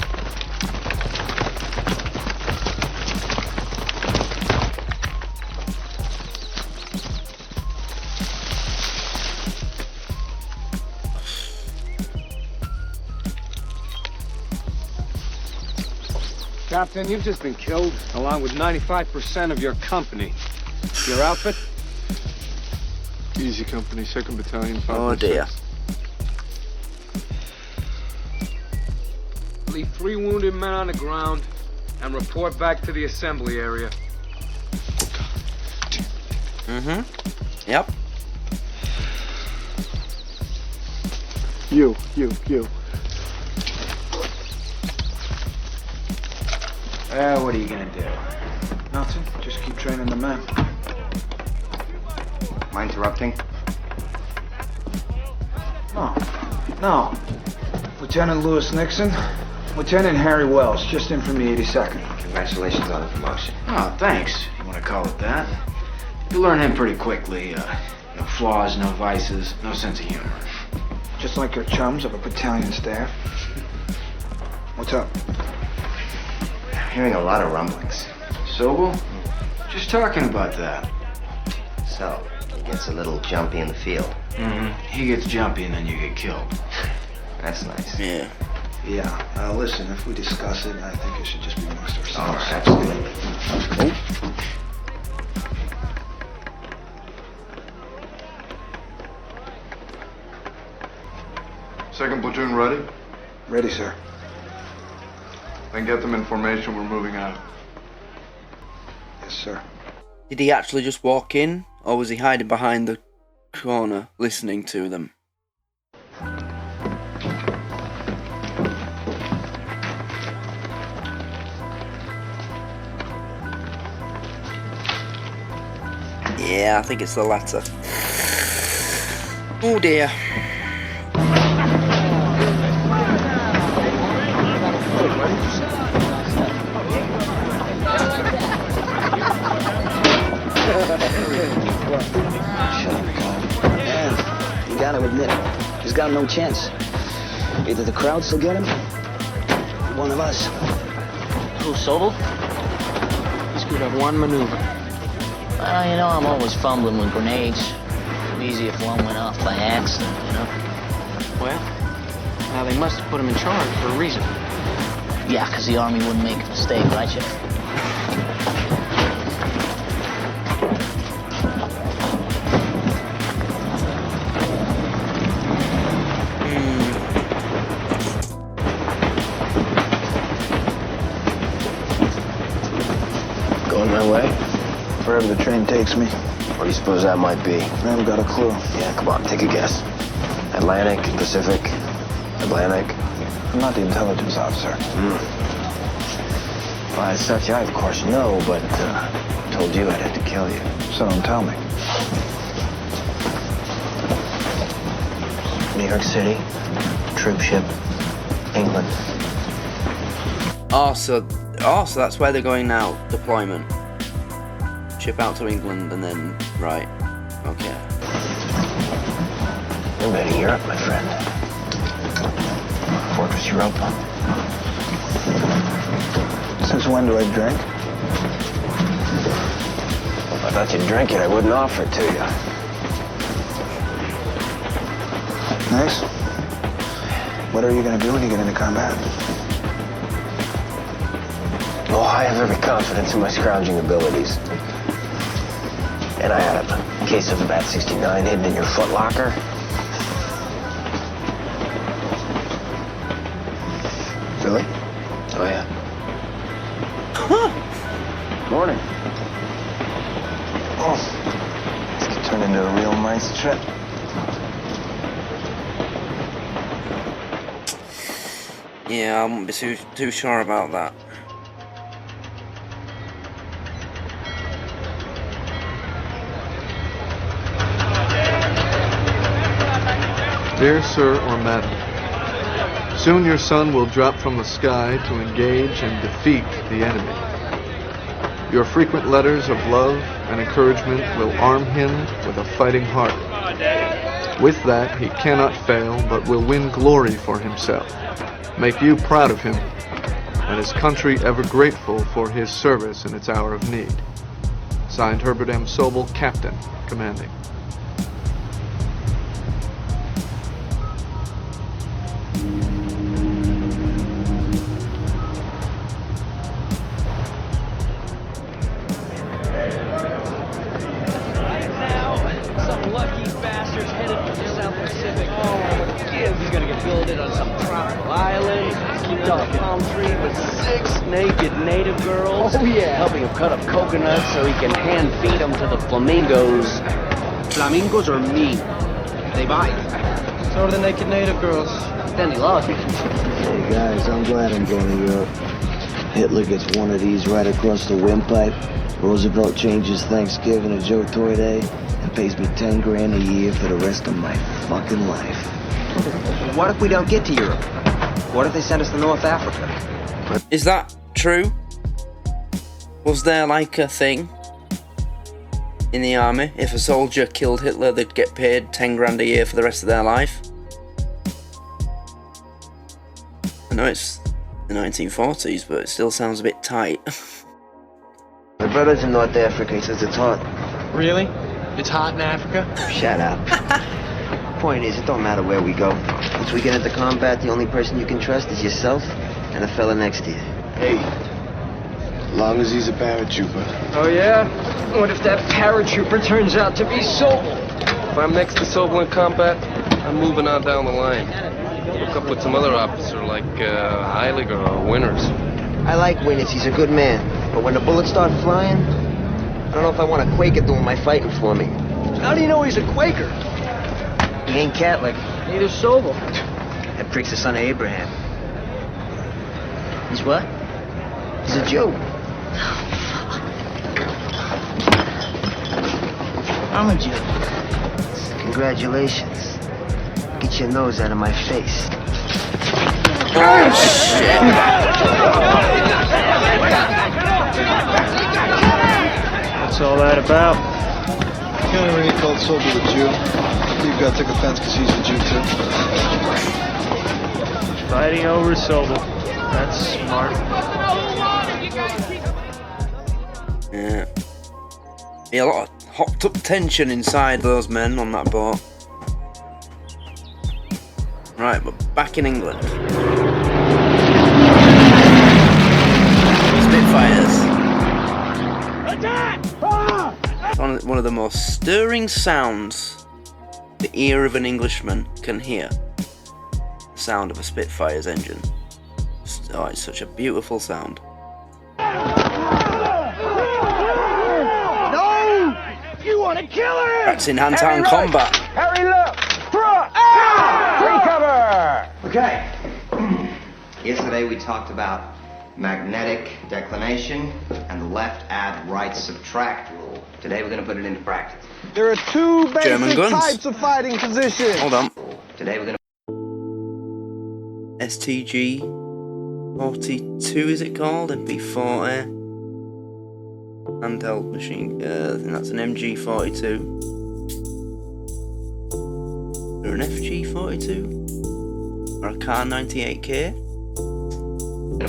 Captain, you've just been killed, along with 95% of your company. Your outfit? Easy company, 2nd Battalion, 5. Oh dear. Leave 3 wounded men on the ground and report back to the assembly area. Mm-hmm. Yep. You. What are you gonna do? Nothing. Just keep training the men. Mind interrupting? No. Lieutenant Lewis Nixon, Lieutenant Harry Wells, just in from the 82nd. Congratulations on the promotion. Oh, thanks, if you want to call it that. You learn him pretty quickly. No flaws, no vices, no sense of humor. Just like your chums of a battalion staff. What's up? Hearing a lot of rumblings. Sobel? Just talking about that. So, he gets a little jumpy in the field. Mm-hmm. He gets jumpy and then you get killed. That's nice. Yeah. Yeah. Listen, if we discuss it, I think it should just be amongst ourselves. Oh, absolutely. Second platoon ready? Ready, sir. Then get them in formation, we're moving out. Yes, sir. Did he actually just walk in, or was he hiding behind the corner, listening to them? Yeah, I think it's the latter. Oh dear. Yeah, you gotta admit it. He's got no chance. Either the crowds will get him, or one of us. Who, Sobel? He's good at one maneuver. Well, you know, I'm always fumbling with grenades. Easy if one went off by accident, you know? Well, now they must have put him in charge for a reason. Yeah, because the Army wouldn't make a mistake, right, Jeff? Going my way? Wherever the train takes me. What do you suppose that might be? I haven't got a clue. Yeah, come on, take a guess. Atlantic, Pacific, Atlantic? I'm not the intelligence officer. Well, as such, I of course know, but told you I'd have to kill you. So don't tell me. New York City, troop ship, England. So that's where they're going now, deployment. Ship out to England and then, right, okay. You're ready to Europe, my friend. Fortress Europa. Since when do I drink? If I thought you'd drink it, I wouldn't offer it to you. Nice. What are you going to do when you get into combat? Oh, I have every confidence in my scrounging abilities. And I had a case of the Bat 69 hidden in your footlocker. Really? Oh, yeah. Morning. Oh, this could turn into a real nice trip. Yeah, I wouldn't be too sure about that. Dear Sir or Madam, soon your son will drop from the sky to engage and defeat the enemy. Your frequent letters of love and encouragement will arm him with a fighting heart. With that, he cannot fail, but will win glory for himself, make you proud of him, and his country ever grateful for his service in its hour of need. Signed, Herbert M. Sobel, Captain, Commanding. Helping him cut up coconuts so he can hand feed them to the flamingos. Flamingos are mean. They bite. So are the naked native girls. Then he loves me. Hey guys, I'm glad I'm going to Europe. Hitler gets one of these right across the windpipe. Roosevelt changes Thanksgiving to Joe Toy Day and pays me 10 grand a year for the rest of my fucking life. What if we don't get to Europe? What if they send us to North Africa? Is that true? Was there like a thing in the army? If a soldier killed Hitler, they'd get paid 10 grand a year for the rest of their life? I know it's the 1940s, but it still sounds a bit tight. My brother's in North Africa. He says it's hot. Really? It's hot in Africa? Shut up. Point is, it don't matter where we go. Once we get into combat, the only person you can trust is yourself and the fella next to you. Hey. As long as he's a paratrooper. Oh, yeah? What if that paratrooper turns out to be Sobel? If I'm next to Sobel in combat, I'm moving on down the line. Hook up with some other officer like Heiliger or Winters. I like Winters. He's a good man. But when the bullets start flying, I don't know if I want a Quaker doing my fighting for me. How do you know he's a Quaker? He ain't Catholic. Neither Sobel. That prick's the son of Abraham. He's what? He's a Jew. I'm a Jew. Congratulations. Get your nose out of my face. Oh, shit. What's all that about? The only reason he called Sobel a Jew. You've got took offense because he's a Jew too. Fighting over Sobel. That's smart. Yeah. Be a lot of hopped up tension inside those men on that boat. Right, but back in England. Spitfires. It's one of the most stirring sounds the ear of an Englishman can hear. The sound of a Spitfire's engine. Oh, it's such a beautiful sound. No! You want to kill her? That's in hand-to-hand combat. Harry, look! Free cover! Okay. Yesterday we talked about magnetic declination and the left add right subtract rule. Today we're going to put it into practice. There are two German basic guns. types of fighting positions. Hold on. Today we're going to STG 42 is it called? MP40. Handheld machine. I think that's an MG 42. Or an FG 42? Or a Car 98K?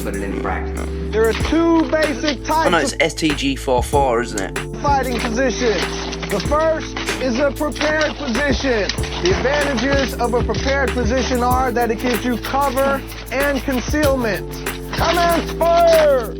put it into practice. There are two basic types Oh no, it's STG 44, isn't it? of fighting positions. The first is a prepared position. The advantages of a prepared position are that it gives you cover and concealment. Commence fire!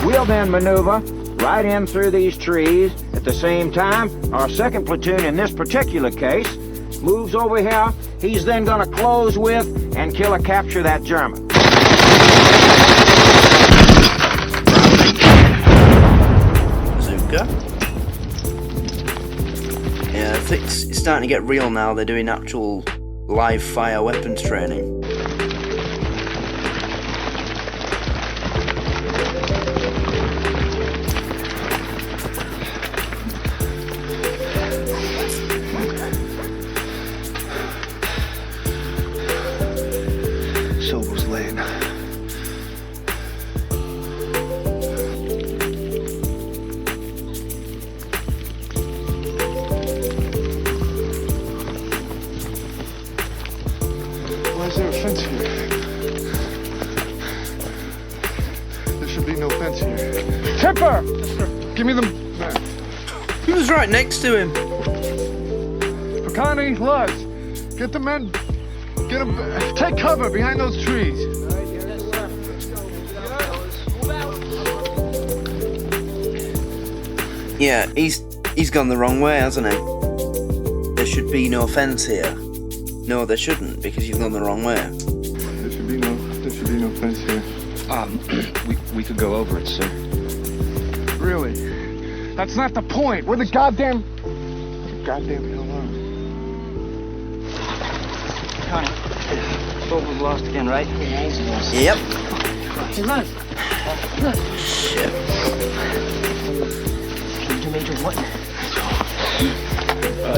We'll then maneuver right in through these trees. At the same time, our second platoon in this particular case moves over here. He's then going to close with and kill or capture that German. Bazooka. Yeah, I think it's starting to get real now. They're doing actual live fire weapons training. Silver's late. Why is there a fence here? There should be no fence here. Tipper! Give me the map. He was right next to him. Picani, Lutz, get the men. Get them. Take cover behind those trees. Yeah, he's gone the wrong way, hasn't he? There should be no fence here. No, there shouldn't, because you've gone the wrong way. There should be no fence here. We could go over it, sir. Really? That's not the point. We're the goddamn hell on. Connie, Sobel's lost again, right? Yeah, he's lost. Yep. Hey, run. Shit. Major Wharton.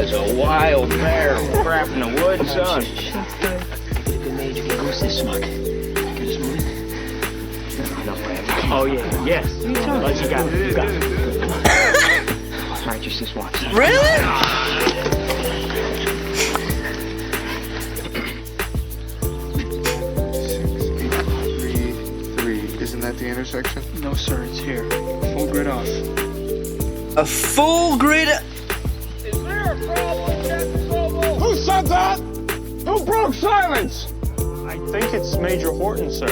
It's a wild bear crap in the woods, son. Get a good Major. Get loose this smoke. Get us moving. Oh, yeah. Yes. You got it. You got it. All right, just this once. Really? Isn't that the intersection? No, sir, it's here. Full grid off. A full grid. Is there a problem, Captain Sobel? Who said that? Who broke silence? I think it's Major Wharton, sir.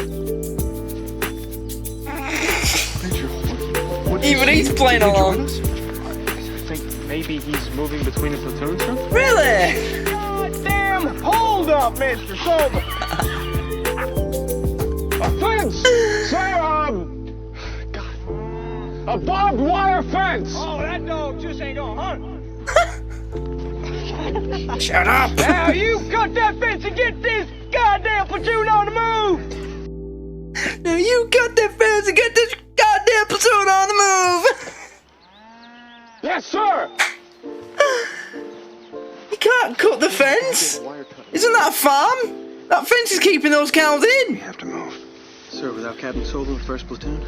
Even he's playing along. I think maybe he's moving between the platoons, sir? Really? Goddamn! Hold up, Mr. Sobel! A fence! Say, a barbed wire fence! Oh, that dog just ain't gonna hunt. Shut up! Now you cut that fence and get this goddamn platoon on the move! Now you cut that fence and get this goddamn platoon on the move! Yes, sir! You can't cut the fence! Isn't that a farm? That fence is keeping those cows in! We have to move. Sir, without Captain Sobel and 1st Platoon?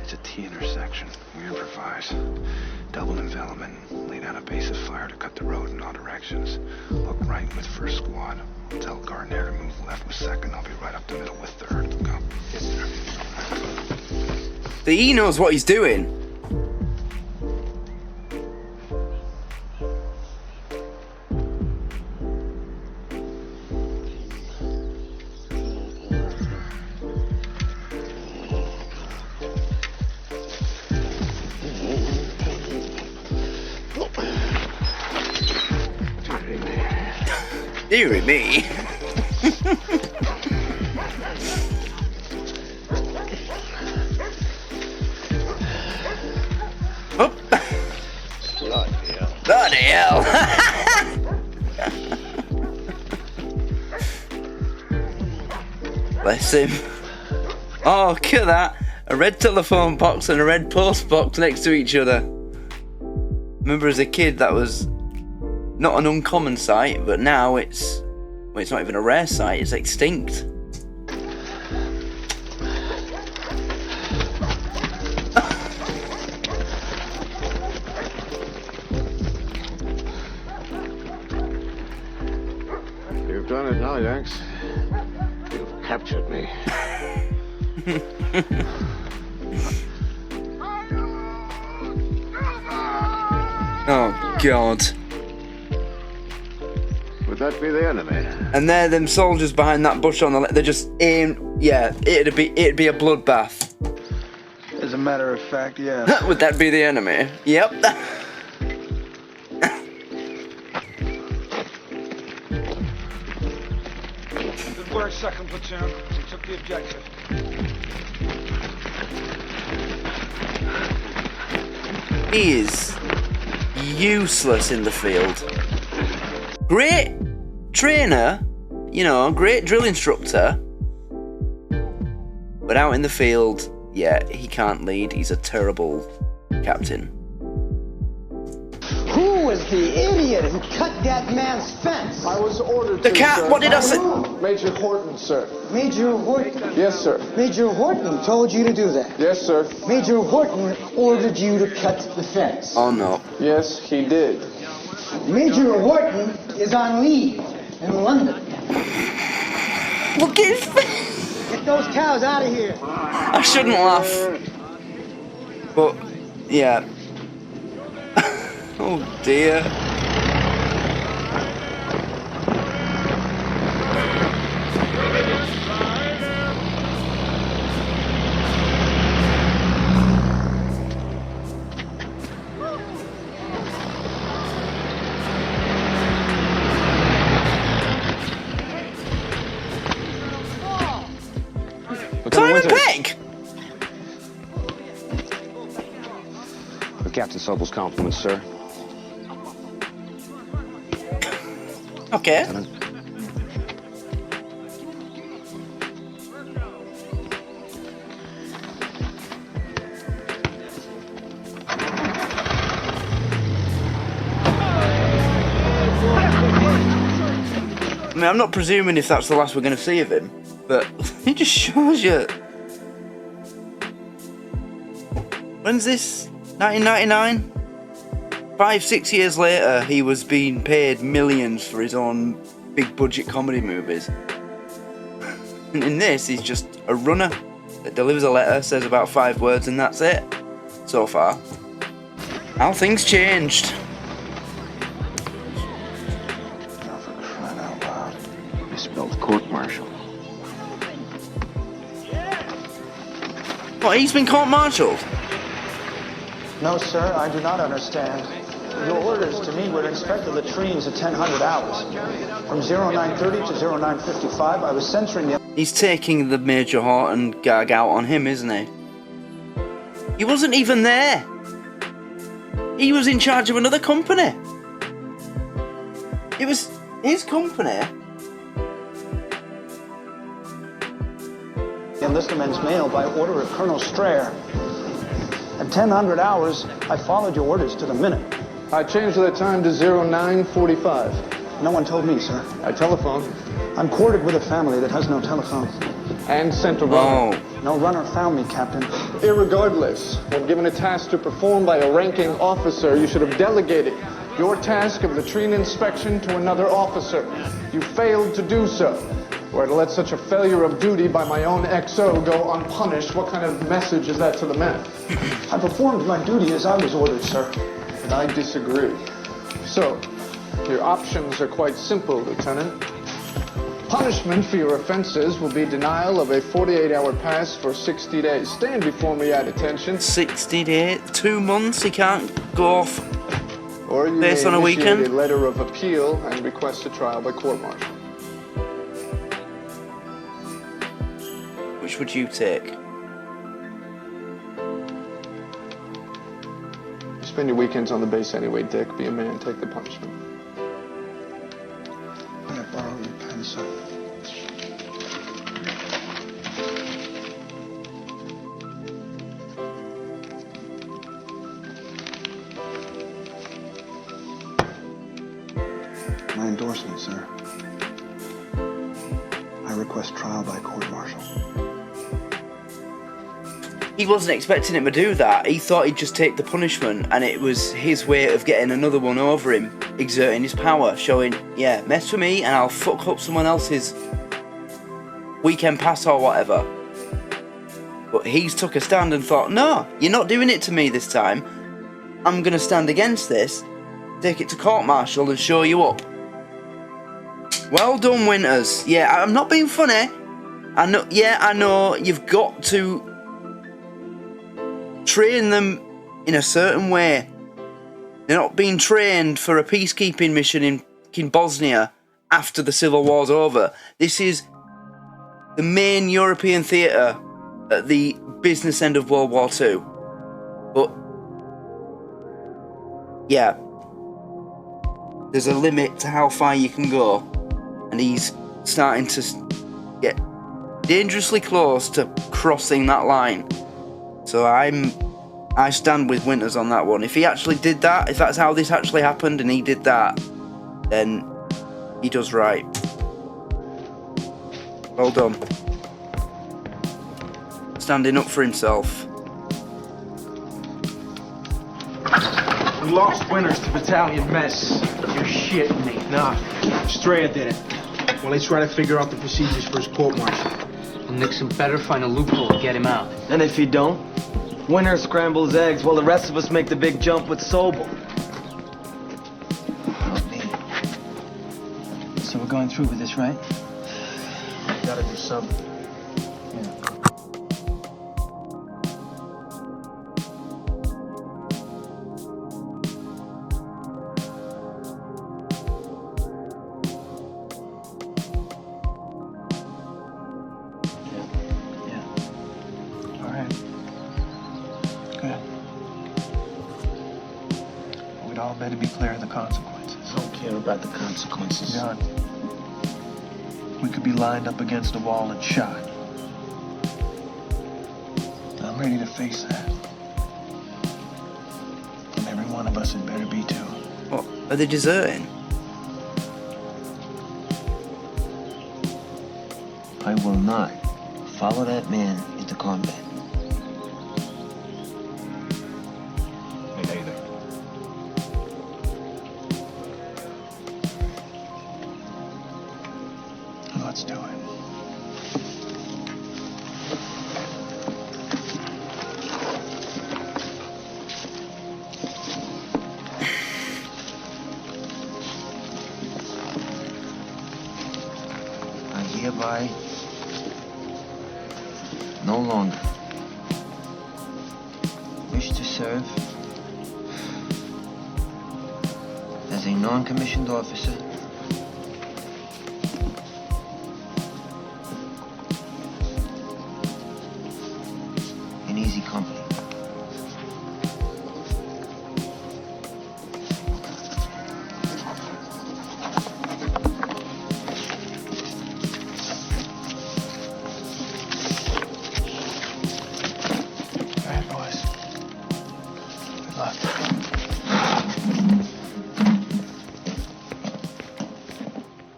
It's a T intersection. We improvise. Double envelopment. Lay down a base of fire fire to cut the road in all directions. Look right with first squad. I'll tell Gardner to move left with second. I'll be right up the middle with third. Go. Yes, sir. He knows what he's doing. Deary me. Oh. Bloody hell. Bless him. Oh, look at that. A red telephone box and a red post box next to each other. Remember as a kid that was not an uncommon sight, but now it's not even a rare sight, it's extinct. You've done it now, Yanks. You've captured me. Oh, God. Would that be the enemy? And there, them soldiers behind that bush on the left, they're just aimed. Yeah, it'd be a bloodbath. As a matter of fact, yeah. Would that be the enemy? Yep. Good work, second platoon. We took the objective. He is useless in the field. Great trainer, you know, great drill instructor, but out in the field, yeah, he can't lead. He's a terrible captain. Who was the idiot who cut that man's fence? I was ordered The to, cat, sir. what did I say? Major Wharton, sir. Major Wharton? Yes, sir. Major Wharton told you to do that? Yes, sir. Major Wharton ordered you to cut the fence? Oh, no. Yes, he did. Major Wharton is on leave in London. Look at his face. Get those cows out of here. I shouldn't laugh. But, yeah. Oh, dear. Simon Pegg! With Captain Sobel's compliments, sir. Okay. I mean, I'm not presuming if that's the last we're going to see of him, but it just shows you. When's this? 1999? 5-6 years later, he was being paid millions for his own big budget comedy movies. And in this, he's just a runner that delivers a letter, says about 5 words, and that's it. So far. How things changed. Misspelled court-martial. What, he's been court-martialed? No, sir, I do not understand. Your orders to me were to inspect the latrines at 1000 hours. From 0930 to 0955, I was censoring the... He's taking the Major Wharton gag out on him, isn't he? He wasn't even there. He was in charge of another company. It was his company. enlistment's mail by order of Colonel Strayer. At 1000 hours, I followed your orders to the minute. I changed the time to 0945. No one told me, sir. I telephoned. I'm quartered with a family that has no telephone. And sent a runner. No runner found me, Captain. Irregardless, when given a task to perform by a ranking officer, you should have delegated. your task of latrine inspection to another officer. You failed to do so. Or to let such a failure of duty by my own XO go unpunished, what kind of message is that to the men? I performed my duty as I was ordered, sir. And I disagree. So, your options are quite simple, Lieutenant. Punishment for your offenses will be denial of a 48-hour pass for 60 days. Stand before me at attention. 60 days? 2 months? He can't go off or you based may on a initiate weekend? a letter of appeal and request a trial by court-martial. Which would you take? You spend your weekends on the base anyway, Dick. Be a man, take the punishment. May I borrow your pen, sir? My endorsement, sir. I request trial by court-martial. He wasn't expecting him to do that. He thought he'd just take the punishment, and it was his way of getting another one over him, exerting his power, showing, yeah, mess with me and I'll fuck up someone else's weekend pass or whatever. But he's took a stand and thought, no, you're not doing it to me this time. I'm going to stand against this, take it to court-martial and show you up. Well done, Winters. Yeah, I'm not being funny. I know you've got to train them in a certain way. They're not being trained for a peacekeeping mission in Bosnia after the Civil War's over. This is the main European theatre at the business end of World War II. But, yeah, there's a limit to how far you can go, and he's starting to get dangerously close to crossing that line. So I stand with Winters on that one. If he actually did that, if that's how this actually happened and he did that, then he does right. Well done. Standing up for himself. We lost Winters to battalion mess. You're shitting me. Nah, Straya did it. Well, let's try to figure out the procedures for his court-martial. Well, Nixon better find a loophole to get him out. And if he don't, Winter scrambles eggs while the rest of us make the big jump with Sobel. So we're going through with this, right? Gotta do something. Better be clear of the consequences. I don't care about the consequences. John, we could be lined up against a wall and shot. I'm ready to face that. And every one of us had better be too. What? Are they deserting? I will not follow that man into combat. Me neither. Let's do it. I hereby no longer wish to serve as a non-commissioned officer in easy company. All right, boys. Good luck.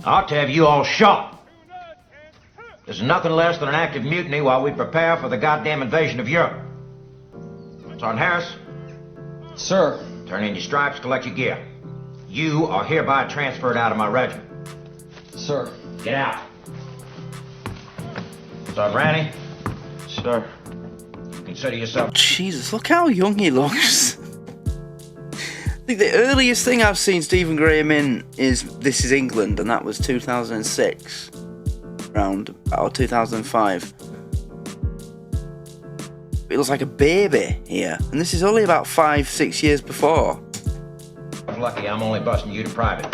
I ought to have you all shot. This is nothing less than an active mutiny while we prepare for the goddamn invasion of Europe. Sergeant Harris? Sir. Turn in your stripes, collect your gear. You are hereby transferred out of my regiment. Sir. Get out. Sergeant Ranny? Sir. Consider yourself... Jesus, look how young he looks. I think the earliest thing I've seen Stephen Graham in is This Is England, and that was 2006. Around about 2005. He looks like a baby here, and this is only about 5-6 years before. I'm lucky I'm only busting you to private.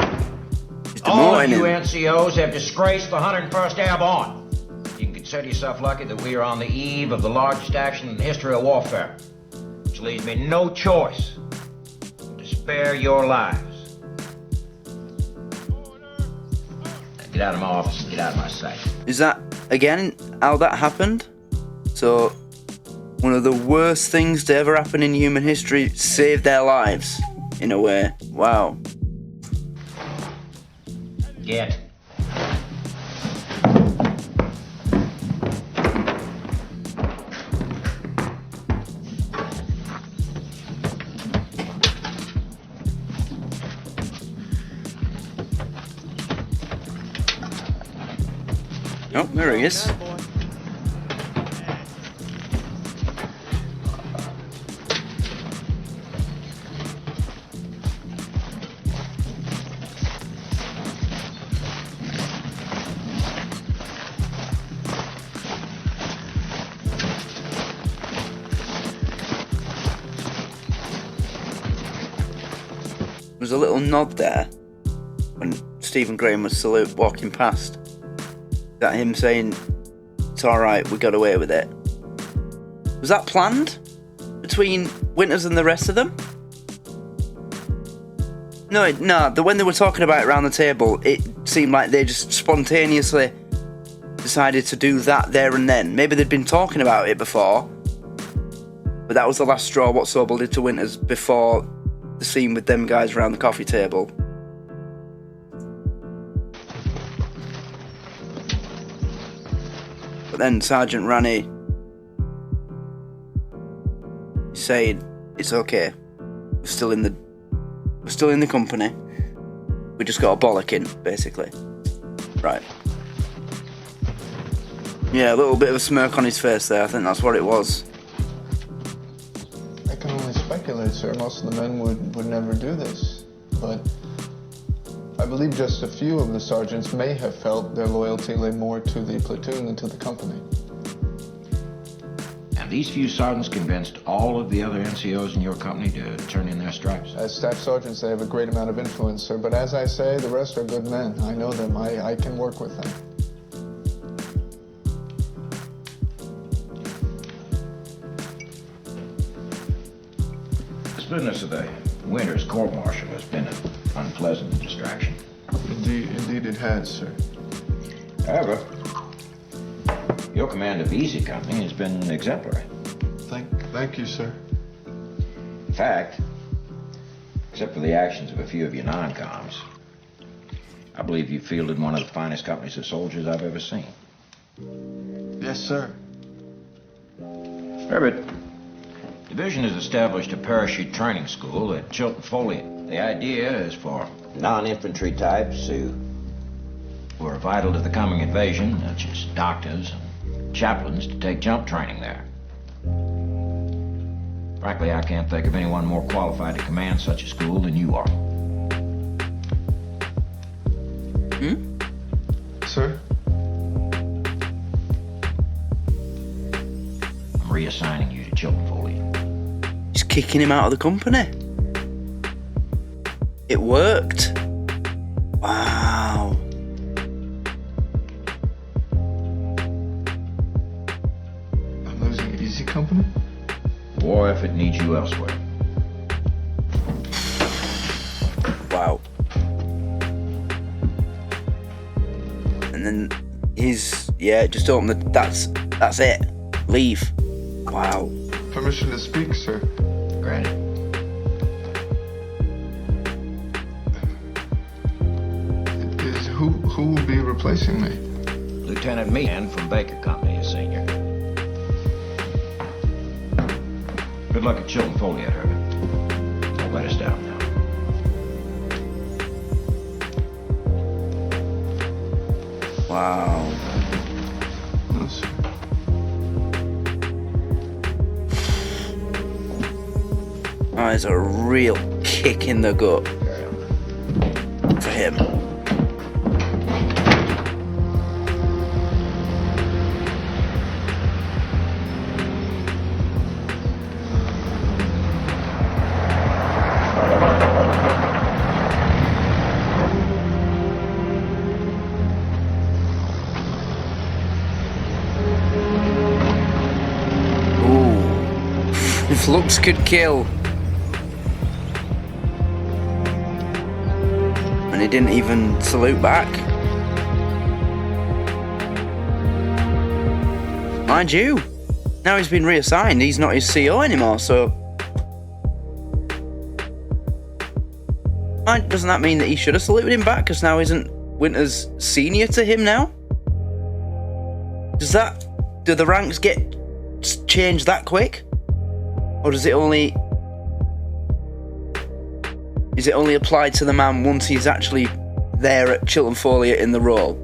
He's All of demoting you him. NCOs have disgraced the 101st Airborne. You can consider yourself lucky that we are on the eve of the largest action in the history of warfare, which leaves me no choice but to spare your lives. Now get out of my office and get out of my sight. Is that, again, how that happened? So, one of the worst things to ever happen in human history saved their lives, in a way. Wow. Get. Oh, there he is. There was a little nod there when Stephen Graham was walking past. That him saying, "It's alright, we got away with it." Was that planned? Between Winters and the rest of them? No, when they were talking about it around the table, it seemed like they just spontaneously decided to do that there and then. Maybe they'd been talking about it before, but that was the last straw what Sobel did to Winters before the scene with them guys around the coffee table. But then Sergeant Ranny saying, "It's okay. We're still in the company. We just got a bollocking, basically." Right. Yeah, a little bit of a smirk on his face there. I think that's what it was. I can only speculate, sir. Most of the men would never do this. But I believe just a few of the sergeants may have felt their loyalty lay more to the platoon than to the company. And these few sergeants convinced all of the other NCOs in your company to turn in their stripes? As staff sergeants, they have a great amount of influence, sir. But as I say, the rest are good men. I know them. I can work with them. This business of the Winters court-martial has been an unpleasant distraction. Indeed it has, sir. However, your command of Easy Company has been exemplary. Thank you, sir. In fact, except for the actions of a few of your non-coms, I believe you fielded one of the finest companies of soldiers I've ever seen. Yes, sir. Herbert, Division has established a parachute training school at Chilton Foley. The idea is for non-infantry types who are vital to the coming invasion, such as doctors and chaplains, to take jump training there. Frankly, I can't think of anyone more qualified to command such a school than you are. Sir? I'm reassigning you to Chilton Foley. He's kicking him out of the company. It worked. Wow. I'm losing Easy Company? War effort needs you elsewhere. Wow. And then just open the, that's it. Leave. Wow. Permission to speak, sir. Granted. Who will be replacing me? Lieutenant Meehan from Baker Company is senior. Good luck at Chilton Foley, Herbert. Don't let us down now. Wow. That is a real kick in the gut for him. If looks could kill. And he didn't even salute back. Mind you, now he's been reassigned, he's not his CO anymore, so... Doesn't that mean that he should have saluted him back, because now isn't Winters senior to him now? Do the ranks get changed that quick? Or is it only applied to the man once he's actually there at Chiltern Folliot in the role?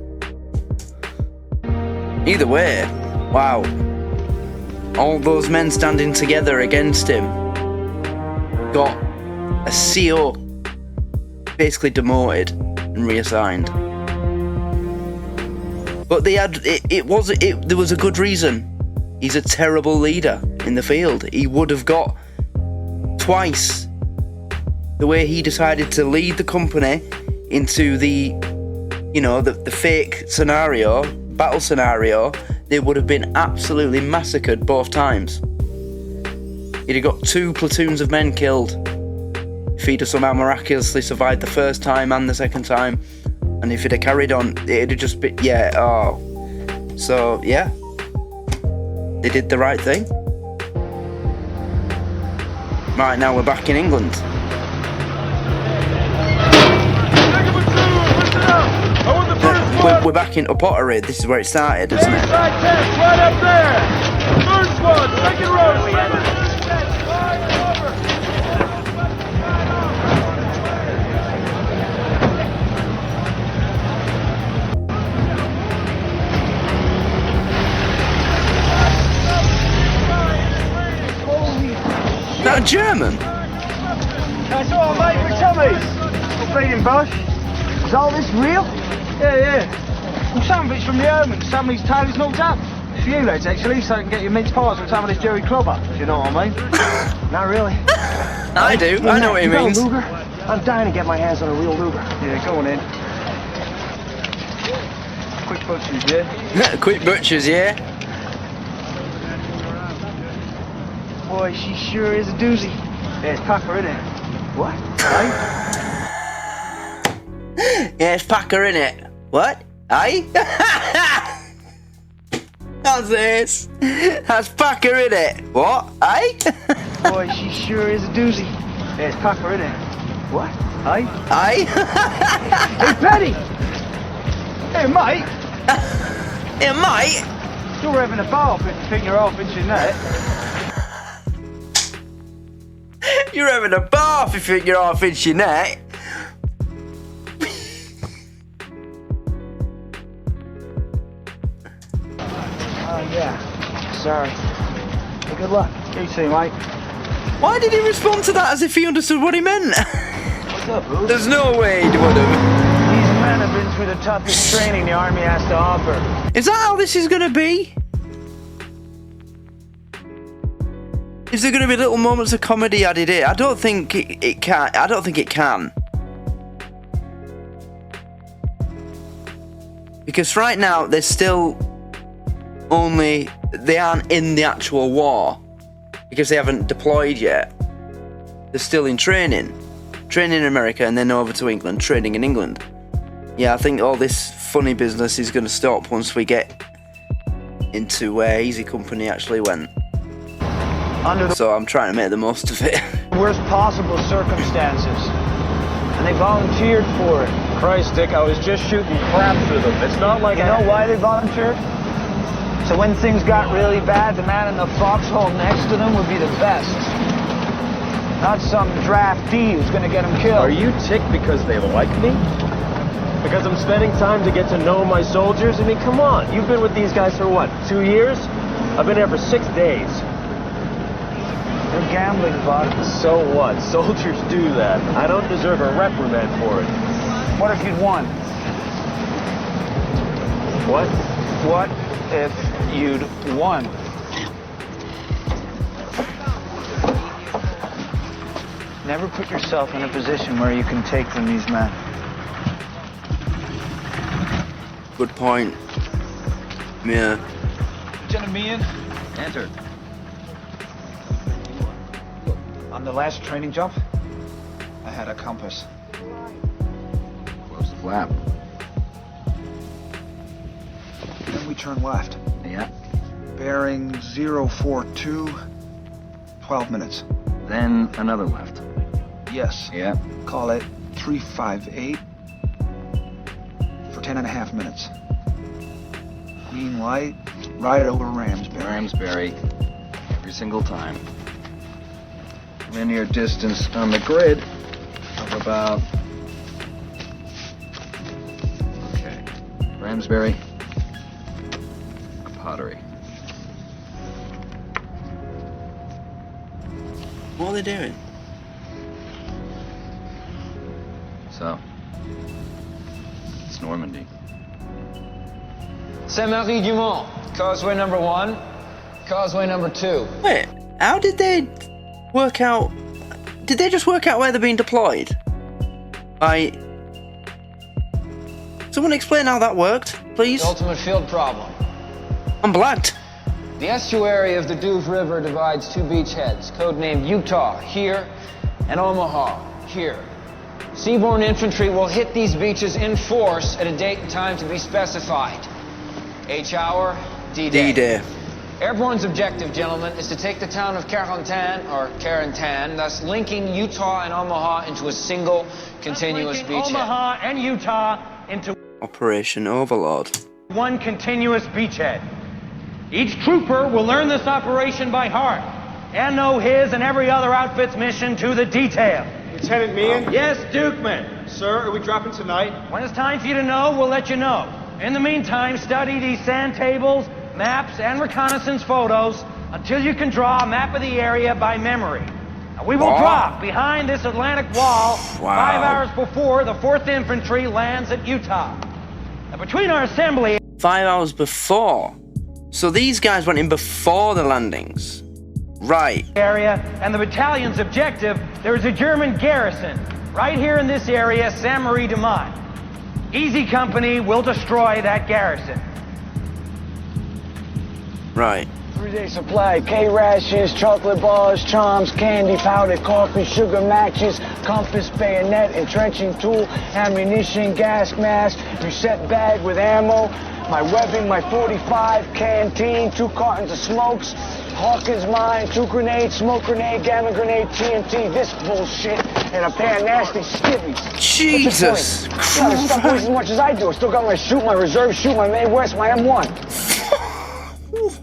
Either way, wow. All those men standing together against him got a CO basically demoted and reassigned. But they had there was a good reason. He's a terrible leader in the field. He would have got twice the way he decided to lead the company into the fake scenario, battle scenario. They would have been absolutely massacred both times. He'd have got 2 platoons of men killed if he'd have somehow miraculously survived the first time and the second time. And if he'd have carried on, it'd have just been, So, yeah. They did the right thing. Right, now we're back in England. We're back in Upottery. This is where it started, isn't it? Right up there! Third squad, second row, Is that a German? That's all, mate, for tummies. We're feeding Bosch. Is all this real? Yeah. Well, some of it's from the Omen. Some of his tail is knocked up. A few lads, actually, so I can get your mince pies with some of this Jerry Clobber, if you know what I mean. Not really. I do. I know what he means. Luger? I'm dying to get my hands on a real Luger. Yeah, go on in. Quick butchers, yeah? Quick butchers, yeah? Boy, she sure is a doozy. Yeah, it's Packer, isn't it? What? Yeah, it's Packer, innit? What? Aye? That's this. That's Packer, innit? What? Aye? Boy, she sure is a doozy. Yeah, it's Packer, innit? What? Aye? Aye? Hey, Paddy! Hey, mate! Hey, mate! You're having a bar if you think you're half inch in that. You're having a bath if you think you're half inch your neck. Yeah. Sorry. Hey, good luck. You too, mate. Why did he respond to that as if he understood what he meant? What's up, Bruce? There's no way he would have. These men have been through the toughest training the Army has to offer. Is that how this is going to be? Is there going to be little moments of comedy added in? I don't think it can. I don't think it can. Because right now, they're still they aren't in the actual war. Because they haven't deployed yet. They're still in training. Training in America and then over to England, training in England. Yeah, I think all this funny business is going to stop once we get into where Easy Company actually went. So I'm trying to make the most of it. Worst possible circumstances. And they volunteered for it. Christ, Dick, I was just shooting crap through them. It's not like You know why they volunteered? So when things got really bad, the man in the foxhole next to them would be the best. Not some draftee who's gonna get him killed. Are you ticked because they like me? Because I'm spending time to get to know my soldiers? I mean, come on. You've been with these guys for what, 2 years? I've been here for 6 days. You're gambling, Buck. So what? Soldiers do that. I don't deserve a reprimand for it. What if you'd won? What? What if you'd won? Never put yourself in a position where you can take from these men. Good point. Yeah. Lieutenant Meehan? Enter. On the last training jump, I had a compass. Close the flap. Then we turn left. Yeah. Bearing 042, 12 minutes. Then another left. Yes. Yeah. Call it 358 for 10.5 minutes. Green light, right over Ramsbury. Ramsbury. Every single time. Linear distance on the grid of about... Okay. Ramsbury. Pottery. What are they doing? So, it's Normandy. Saint-Marie-du-Mont, causeway number 1, causeway number 2. Wait, how did they work out? Did they just work out where they're being deployed? Someone explain how that worked, please? The ultimate field problem. I'm blacked. The estuary of the Douve River divides 2 beachheads, codenamed Utah here and Omaha here. Seaborne infantry will hit these beaches in force at a date and time to be specified. H hour, D-Day. D-Day. Airborne's objective, gentlemen, is to take the town of Carentan, thus linking Utah and Omaha into a single continuous beachhead. Omaha and Utah into Operation Overlord. one continuous beachhead. Each trooper will learn this operation by heart and know his and every other outfit's mission to the detail. Lieutenant Meehan? Yes, Dukeman. Sir, are we dropping tonight? When it's time for you to know, we'll let you know. In the meantime, study these sand tables, maps, and reconnaissance photos until you can draw a map of the area by memory. Now, we will drop behind this Atlantic wall 5 hours before the 4th Infantry lands at Utah. Now, between our assembly... 5 hours before. So these guys went in before the landings. Right. Area and the battalion's objective, there is a German garrison right here in this area, Saint-Marie-du-Mont. Easy Company will destroy that garrison. Right. 3-day supply, K-rations, chocolate bars, charms, candy, powdered coffee, sugar matches, compass, bayonet, entrenching tool, ammunition, gas mask, reset bag with ammo, my webbing, my 45, canteen, 2 cartons of smokes, Hawkins mine, 2 grenades, smoke grenade, gamma grenade, TNT, this bullshit, and a pair of nasty skivvies. Jesus Christ. You gotta stop wasting as much as I do. I still got my shoot, my reserve shoot, my May West, my M1.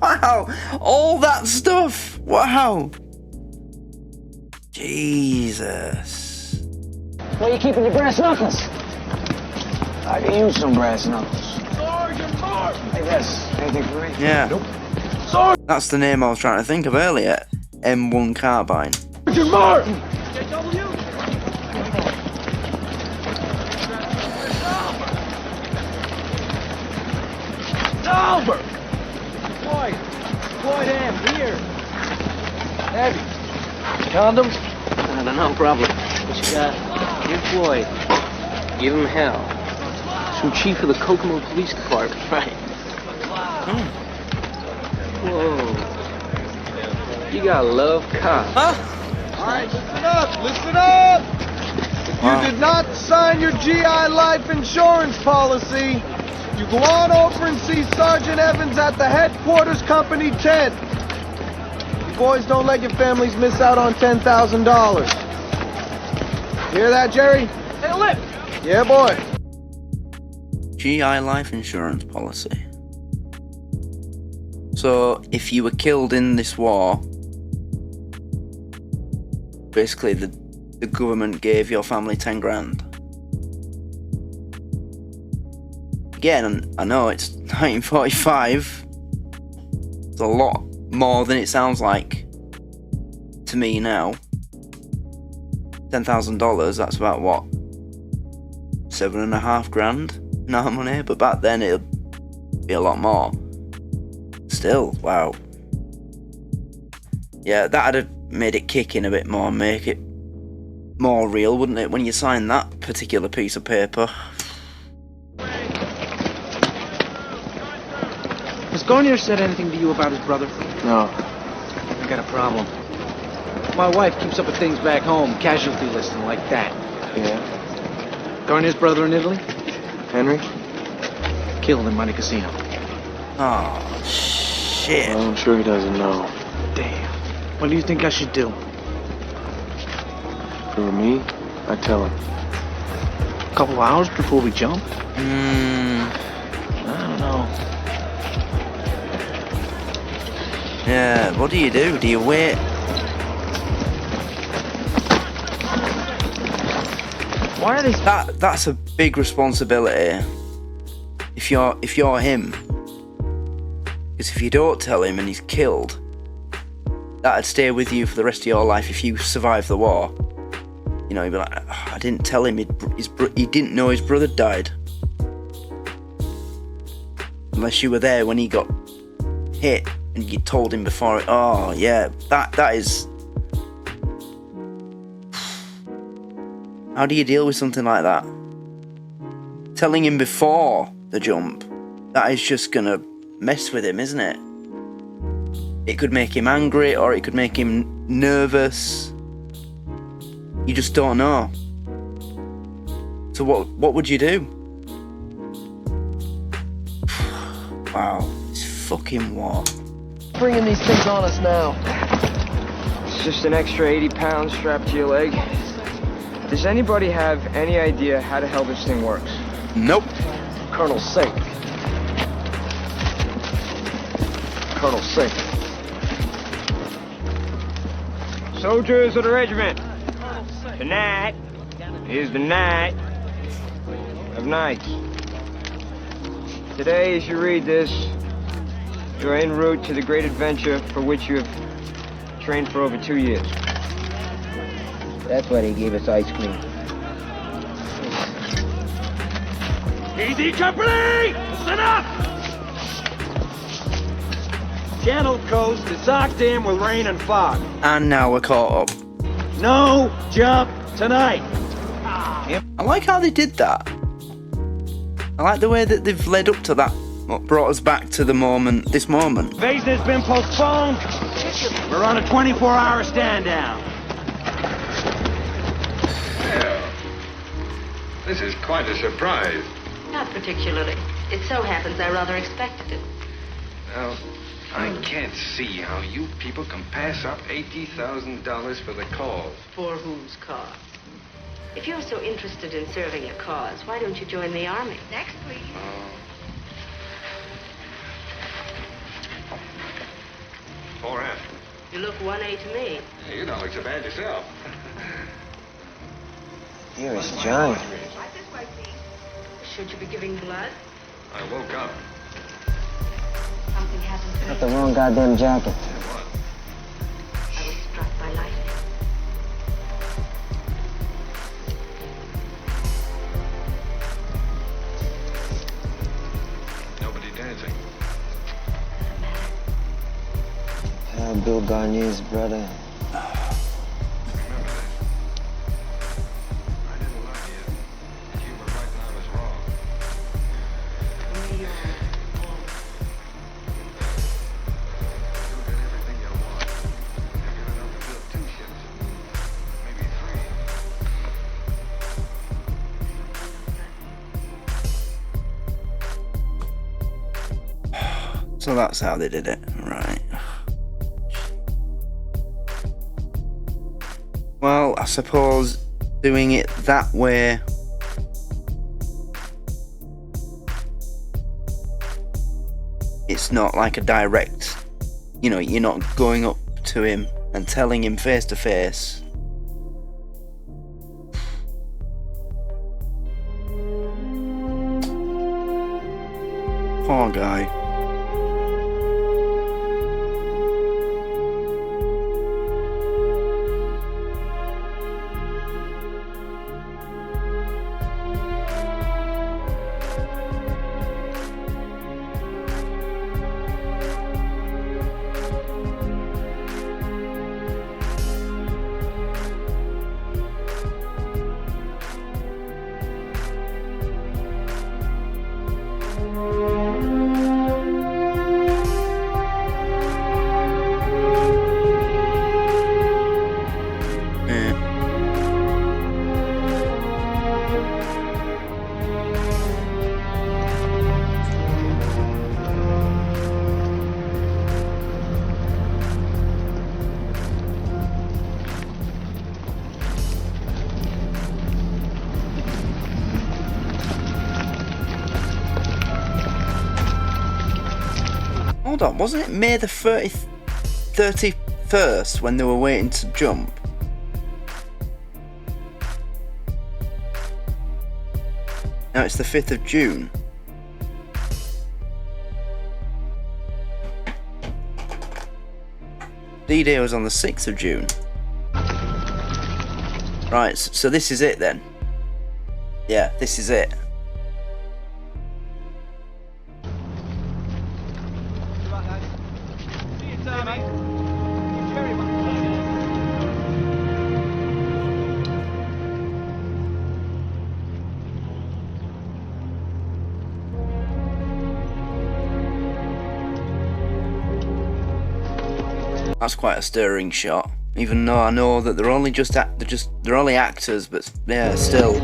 Wow, all that stuff. Wow. Jesus. Where you keeping your brass knuckles? I can use some brass knuckles. Sergeant Martin! Hey, this, anything for me? Yeah. Nope. That's the name I was trying to think of earlier. M1 Carbine. Sergeant Martin! Albert! Floyd! Floyd M, here! Heavy. Condoms? No problem. What you got? Give Floyd. Give him hell. From Chief of the Kokomo Police Department, right? Whoa. You gotta love cops. All right, listen up! If you did not sign your GI life insurance policy, you go on over and see Sergeant Evans at the headquarters company tent. You boys don't let your families miss out on $10,000. Hear that, Jerry? Hey, Lip! Yeah, boy. GI life insurance policy. So, if you were killed in this war, basically the government gave your family 10 grand. again, I know it's 1945. It's a lot more than it sounds like to me now. $10,000, that's about what? $7.5 grand in our money, but back then it'll be a lot more. Still, wow. Yeah, that'd have made it kick in a bit more, make it more real, wouldn't it, when you sign that particular piece of paper? Has Garnier said anything to you about his brother? No. I got a problem. My wife keeps up with things back home, casualty list and like that. Yeah? Garnier's brother in Italy? Henry? Killed in Monte Casino. Oh, shit. Well, I'm sure he doesn't know. Damn. What do you think I should do? If it were me, I'd tell him. A couple hours before we jump? I don't know. Yeah, what do you do? Do you wait? Why are they... That's a big responsibility. If you're him. Because if you don't tell him and he's killed, that'd stay with you for the rest of your life if you survive the war. You know, you'd be like, oh, I didn't tell him he didn't know his brother died. Unless you were there when he got hit and you told him before it. Oh, yeah, that is... How do you deal with something like that? Telling him before the jump, that is just gonna mess with him, isn't it? It could make him angry, or it could make him nervous. You just don't know. So what would you do? Wow, it's fucking war. Bringing these things on us now. It's just an extra 80 pounds strapped to your leg. Does anybody have any idea how the hell this thing works? Nope. Colonel Sink. Colonel Sink. Soldiers of the regiment, tonight is the night of nights. Today, as you read this, you are en route to the great adventure for which you have trained for over 2 years. That's why they gave us ice cream. Easy, company! Listen up! Channel coast is socked in with rain and fog. And now we're caught up. No jump tonight. I like how they did that. I like the way that they've led up to that. What brought us back to this moment. Invasion has been postponed. We're on a 24-hour stand down. Well, this is quite a surprise. Not particularly. It so happens I rather expected it. Well, I can't see how you people can pass up $80,000 for the cause. For whose cause? If you're so interested in serving a cause, why don't you join the army? Next, please. Or F. You look 1A to me. You don't look so bad yourself. Here is John. Should you be giving blood? I woke up. Something happened to me. Got the wrong goddamn jacket. I was struck by lightning. Nobody dancing. Bill Garnier's brother. So that's how they did it, right. Well, I suppose doing it that way it's not like a direct, you know, you're not going up to him and telling him face to face. Poor guy. Hold on, wasn't it May the 31st when they were waiting to jump? Now it's the 5th of June. D-Day was on the 6th of June. Right, so this is it then. Yeah, this is it. That's quite a stirring shot, even though I know that they're only they're only actors, but yeah, still.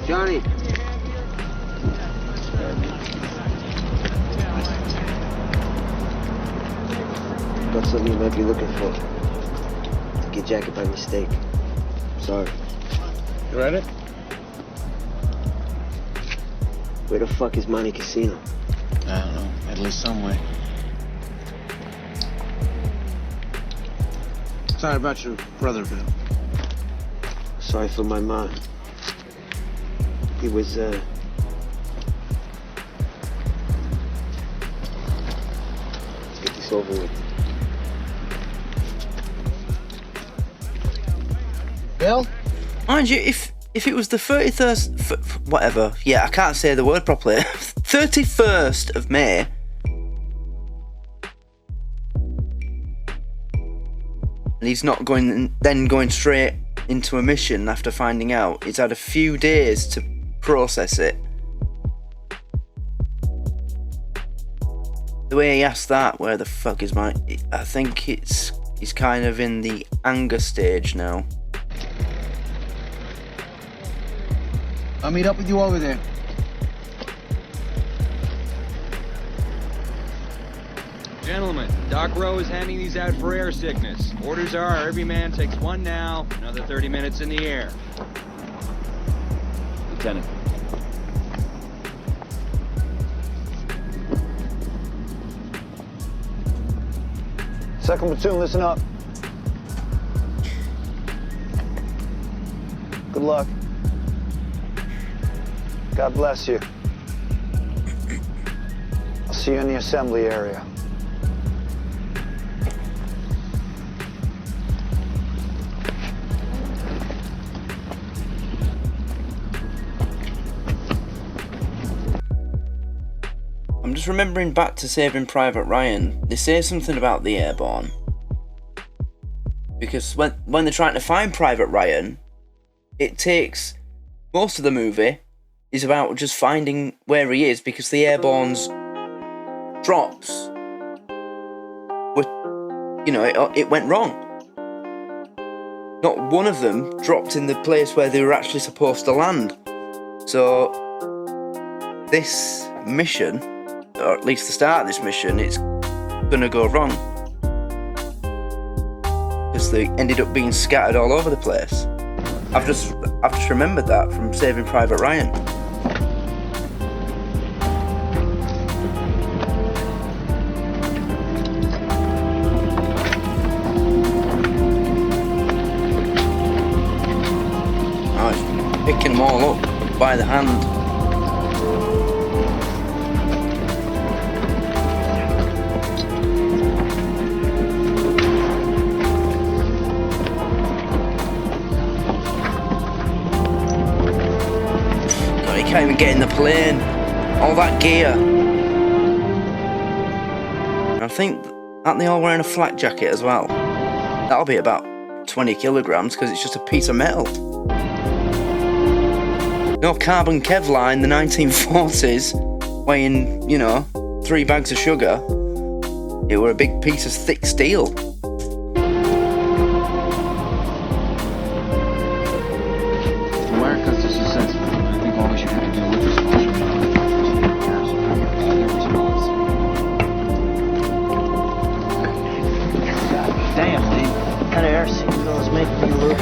Johnny. Got something you might be looking for. Took your jacket by mistake. Sorry. You read it? Where the fuck is Monte Casino? I don't know. At least somewhere. Sorry about your brother, Bill. Sorry for my mom. He was, Get this over with. Bill? Mind you, if it was the 31st, whatever, yeah, I can't say the word properly, 31st of May, and he's not going straight into a mission after finding out, he's had a few days to process it. The way he asked that, where the fuck is my, I think he's kind of in the anger stage now. I'll meet up with you over there. Gentlemen, Doc Rowe is handing these out for air sickness. Orders are every man takes one now, another 30 minutes in the air. Lieutenant. Second platoon, listen up. Good luck. God bless you. I'll see you in the assembly area. I'm just remembering back to Saving Private Ryan. They say something about the airborne. Because when they're trying to find Private Ryan, it takes most of the movie is about just finding where he is, because the airborne's drops were, you know, it went wrong. Not one of them dropped in the place where they were actually supposed to land. So this mission, or at least the start of this mission, it's gonna go wrong, because they ended up being scattered all over the place. I've just remembered that from Saving Private Ryan. Oh picking them all up by the hand. God, you can't even get in the plane. All that gear. I think, aren't they all wearing a flak jacket as well? That'll be about 20 kilograms because it's just a piece of metal. No carbon Kevlar in the 1940s, weighing, you know, 3 bags of sugar. It were a big piece of thick steel. America's a success. I think all we should have to do with this Damn, Lee. What kind of air signals make me look?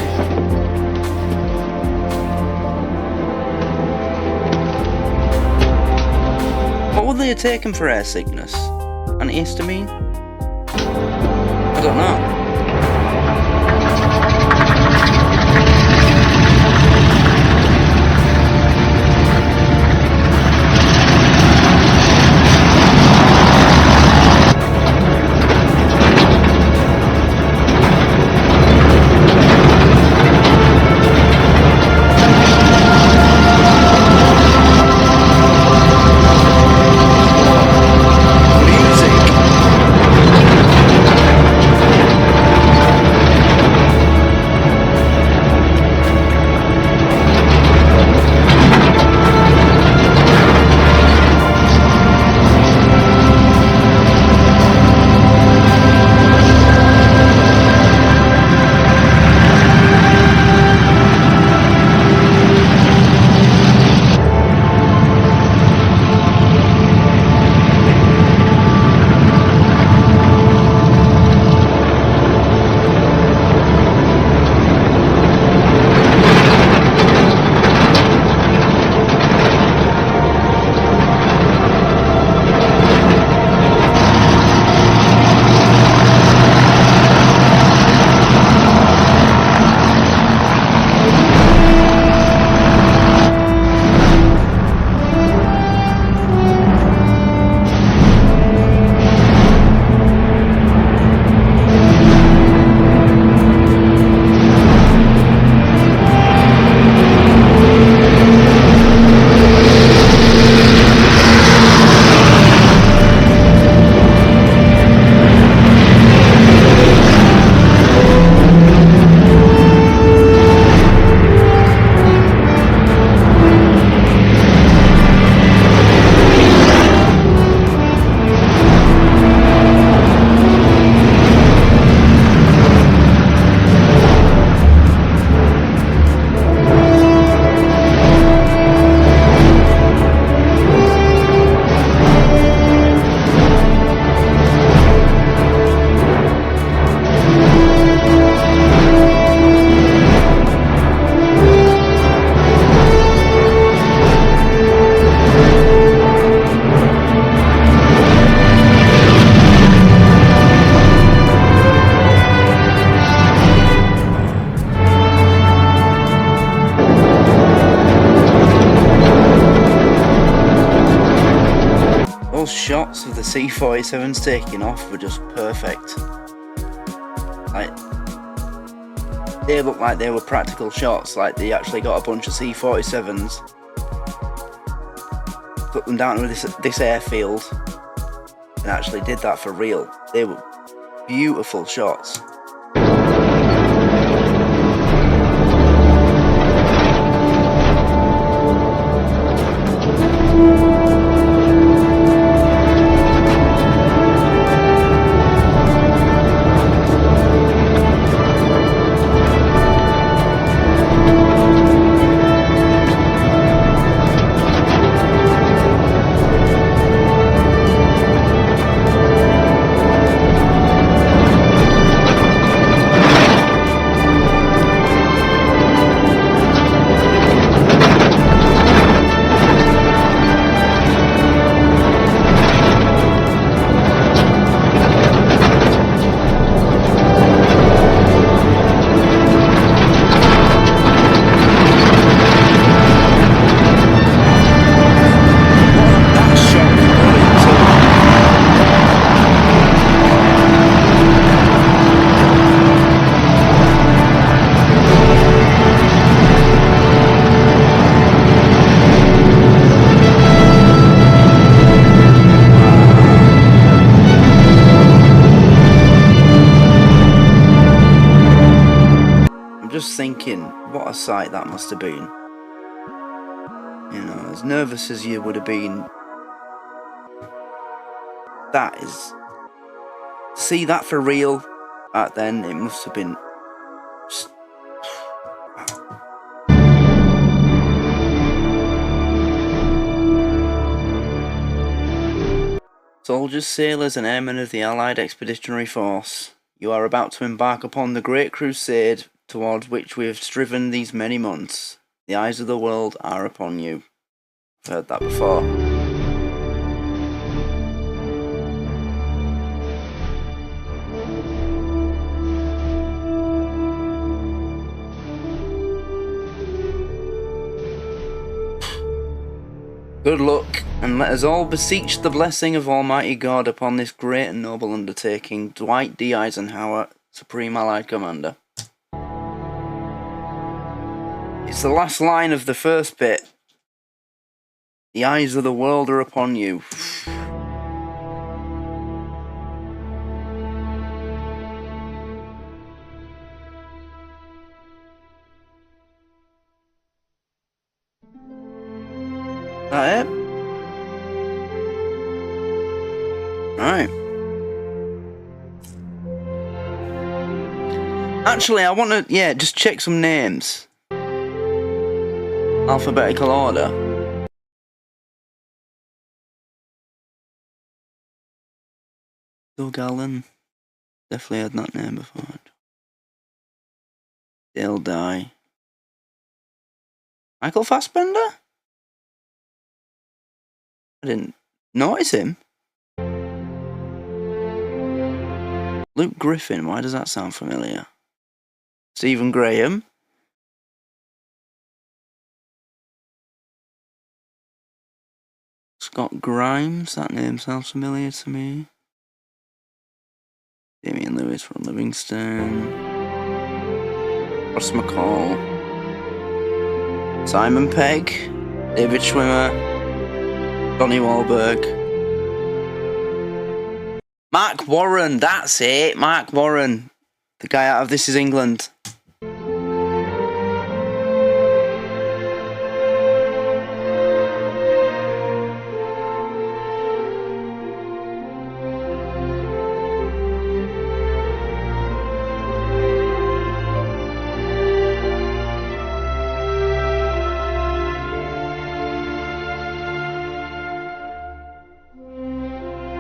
What would they have taken for air sickness? Antihistamine? I don't know. Shots of the C-47s taking off were just perfect. Like, they looked like they were practical shots, like they actually got a bunch of C-47s, put them down to this airfield, and actually did that for real. They were beautiful shots. just thinking, what a sight that must have been. You know, as nervous as you would have been, that is... See that for real back then, it must have been... Just, Soldiers, sailors and airmen of the Allied Expeditionary Force, you are about to embark upon the great crusade towards which we have striven these many months. The eyes of the world are upon you. I've heard that before. Good luck, and let us all beseech the blessing of Almighty God upon this great and noble undertaking. Dwight D. Eisenhower, Supreme Allied Commander. It's the last line of the first bit. The eyes of the world are upon you. That it? Right. Actually, I want to, just check some names. Alphabetical order. Doug Allen. Definitely had that name before. Dale Dye. Michael Fassbender? I didn't notice him. Luke Griffin, why does that sound familiar? Stephen Graham. Scott Grimes, that name sounds familiar to me. Damian Lewis from Livingston. Ross McCall. Simon Pegg. David Schwimmer. Donnie Wahlberg. Mark Warren, that's it. Mark Warren. The guy out of This Is England.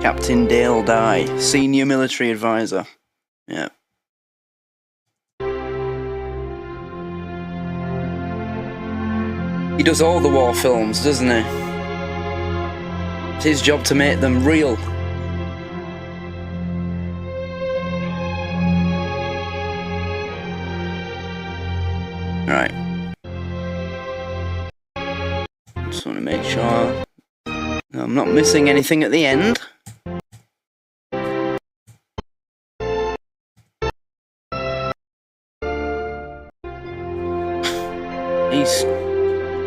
Captain Dale Dye, Senior Military Advisor. Yeah. He does all the war films, doesn't he? It's his job to make them real. Right. Just want to make sure I'm not missing anything at the end. These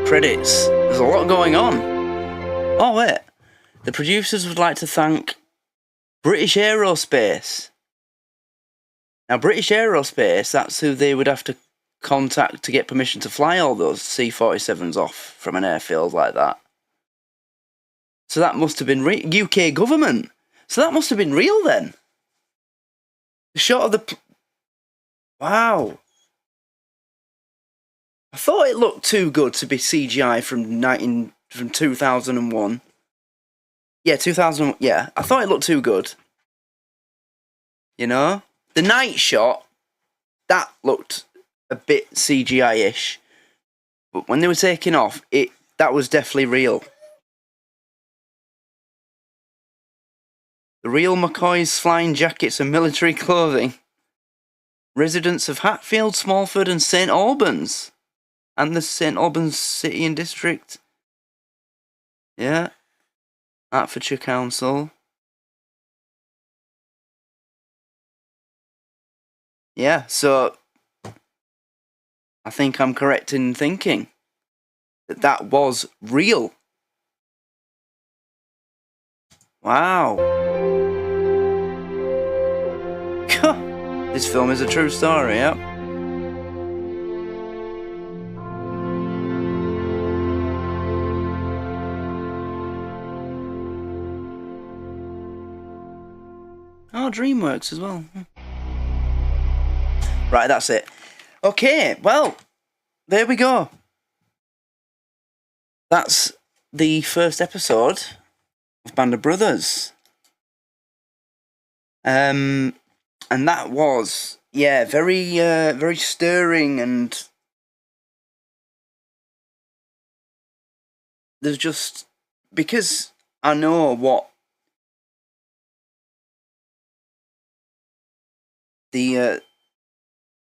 credits, there's a lot going on. Oh wait, the producers would like to thank British Aerospace. Now British Aerospace, that's who they would have to contact to get permission to fly all those C-47s off from an airfield like that. So that must have been UK government. So that must have been real then. The shot of the... Wow. I thought it looked too good to be CGI from 2001. Yeah, 2000. Yeah, I thought it looked too good. You know, the night shot that looked a bit CGI-ish, but when they were taking off, that was definitely real. The real McCoy's flying jackets and military clothing. Residents of Hatfield, Smallford, and St Albans. And the St Albans City and District. Yeah. Hertfordshire Council. Yeah, so I think I'm correct in thinking that that was real. Wow. This film is a true story, yeah. DreamWorks as well. Right, that's it. Okay, well, there we go. That's the first episode of Band of Brothers. And that was, yeah, very stirring, and there's just, because I know what the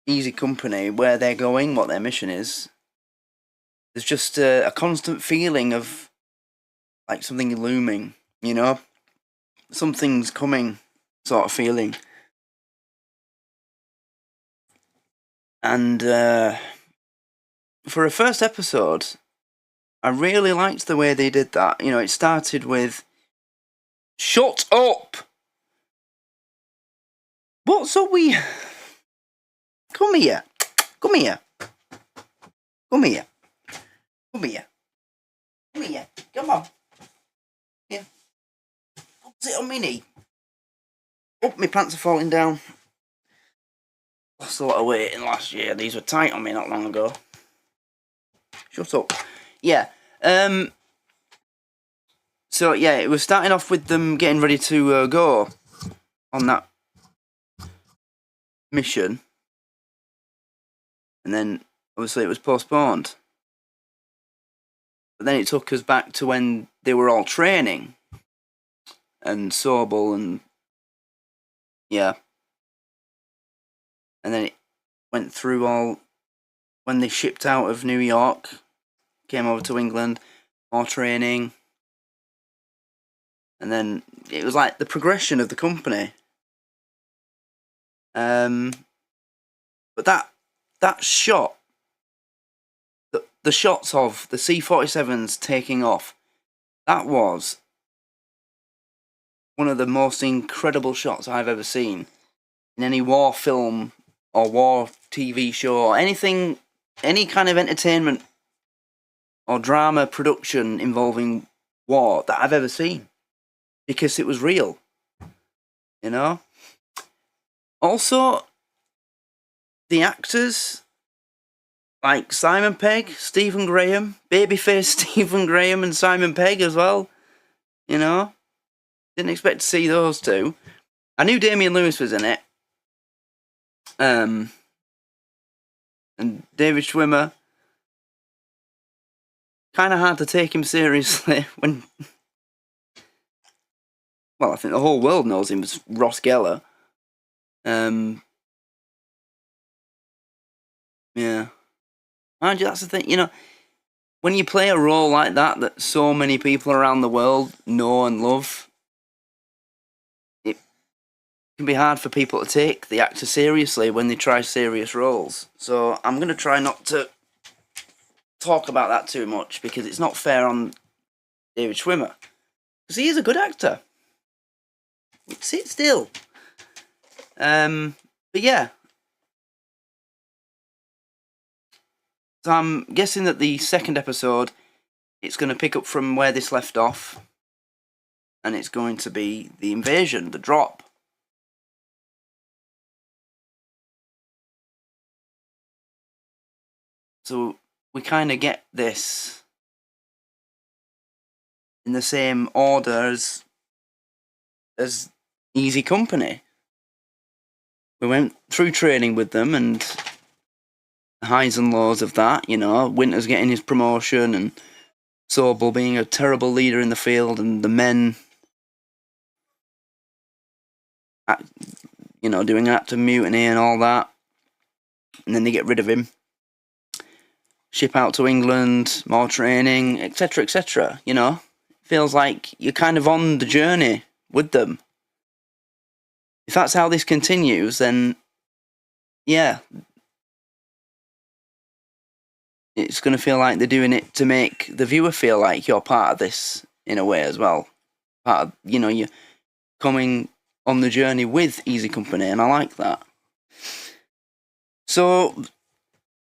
Easy Company, where they're going, what their mission is, there's just a constant feeling of like something looming, you know? Something's coming sort of feeling. And for a first episode, I really liked the way they did that. You know, it started with, "Shut up! What's up with you? Come here. Come here. Come here. Come here. Come here. Come on. Here. Sit on my knee. Oh, my pants are falling down. Lost a lot of weight in last year. These were tight on me not long ago. Shut up. Yeah. So, yeah, it was starting off with them getting ready to go on that mission. And then, obviously, it was postponed. But then it took us back to when they were all training. And Sobel and... yeah. And then it went through all... when they shipped out of New York, came over to England, more training. And then it was like the progression of the company. But that shot, the shots of the C-47s taking off, that was one of the most incredible shots I've ever seen in any war film or war TV show or anything, any kind of entertainment or drama production involving war that I've ever seen, because it was real, you know? Also, the actors, like Simon Pegg, Stephen Graham, babyface Stephen Graham and Simon Pegg as well, you know? Didn't expect to see those two. I knew Damian Lewis was in it. And David Schwimmer. Kind of hard to take him seriously when... well, I think the whole world knows him as Ross Geller. Yeah. Mind you, that's the thing, you know, when you play a role like that so many people around the world know and love, it can be hard for people to take the actor seriously when they try serious roles. So I'm going to try not to talk about that too much, because it's not fair on David Schwimmer. Because he is a good actor. Sit still. But yeah. So I'm guessing that the second episode, it's going to pick up from where this left off. And it's going to be the invasion, the drop. So we kind of get this in the same order as Easy Company. We went through training with them and the highs and lows of that, you know. Winter's getting his promotion and Sobel being a terrible leader in the field, and the men, you know, doing an act of mutiny and all that. And then they get rid of him. Ship out to England, more training, etc., etc., you know. Feels like you're kind of on the journey with them. If that's how this continues, then, yeah, it's going to feel like they're doing it to make the viewer feel like you're part of this in a way as well. Part of, you know, you're coming on the journey with Easy Company, and I like that. So,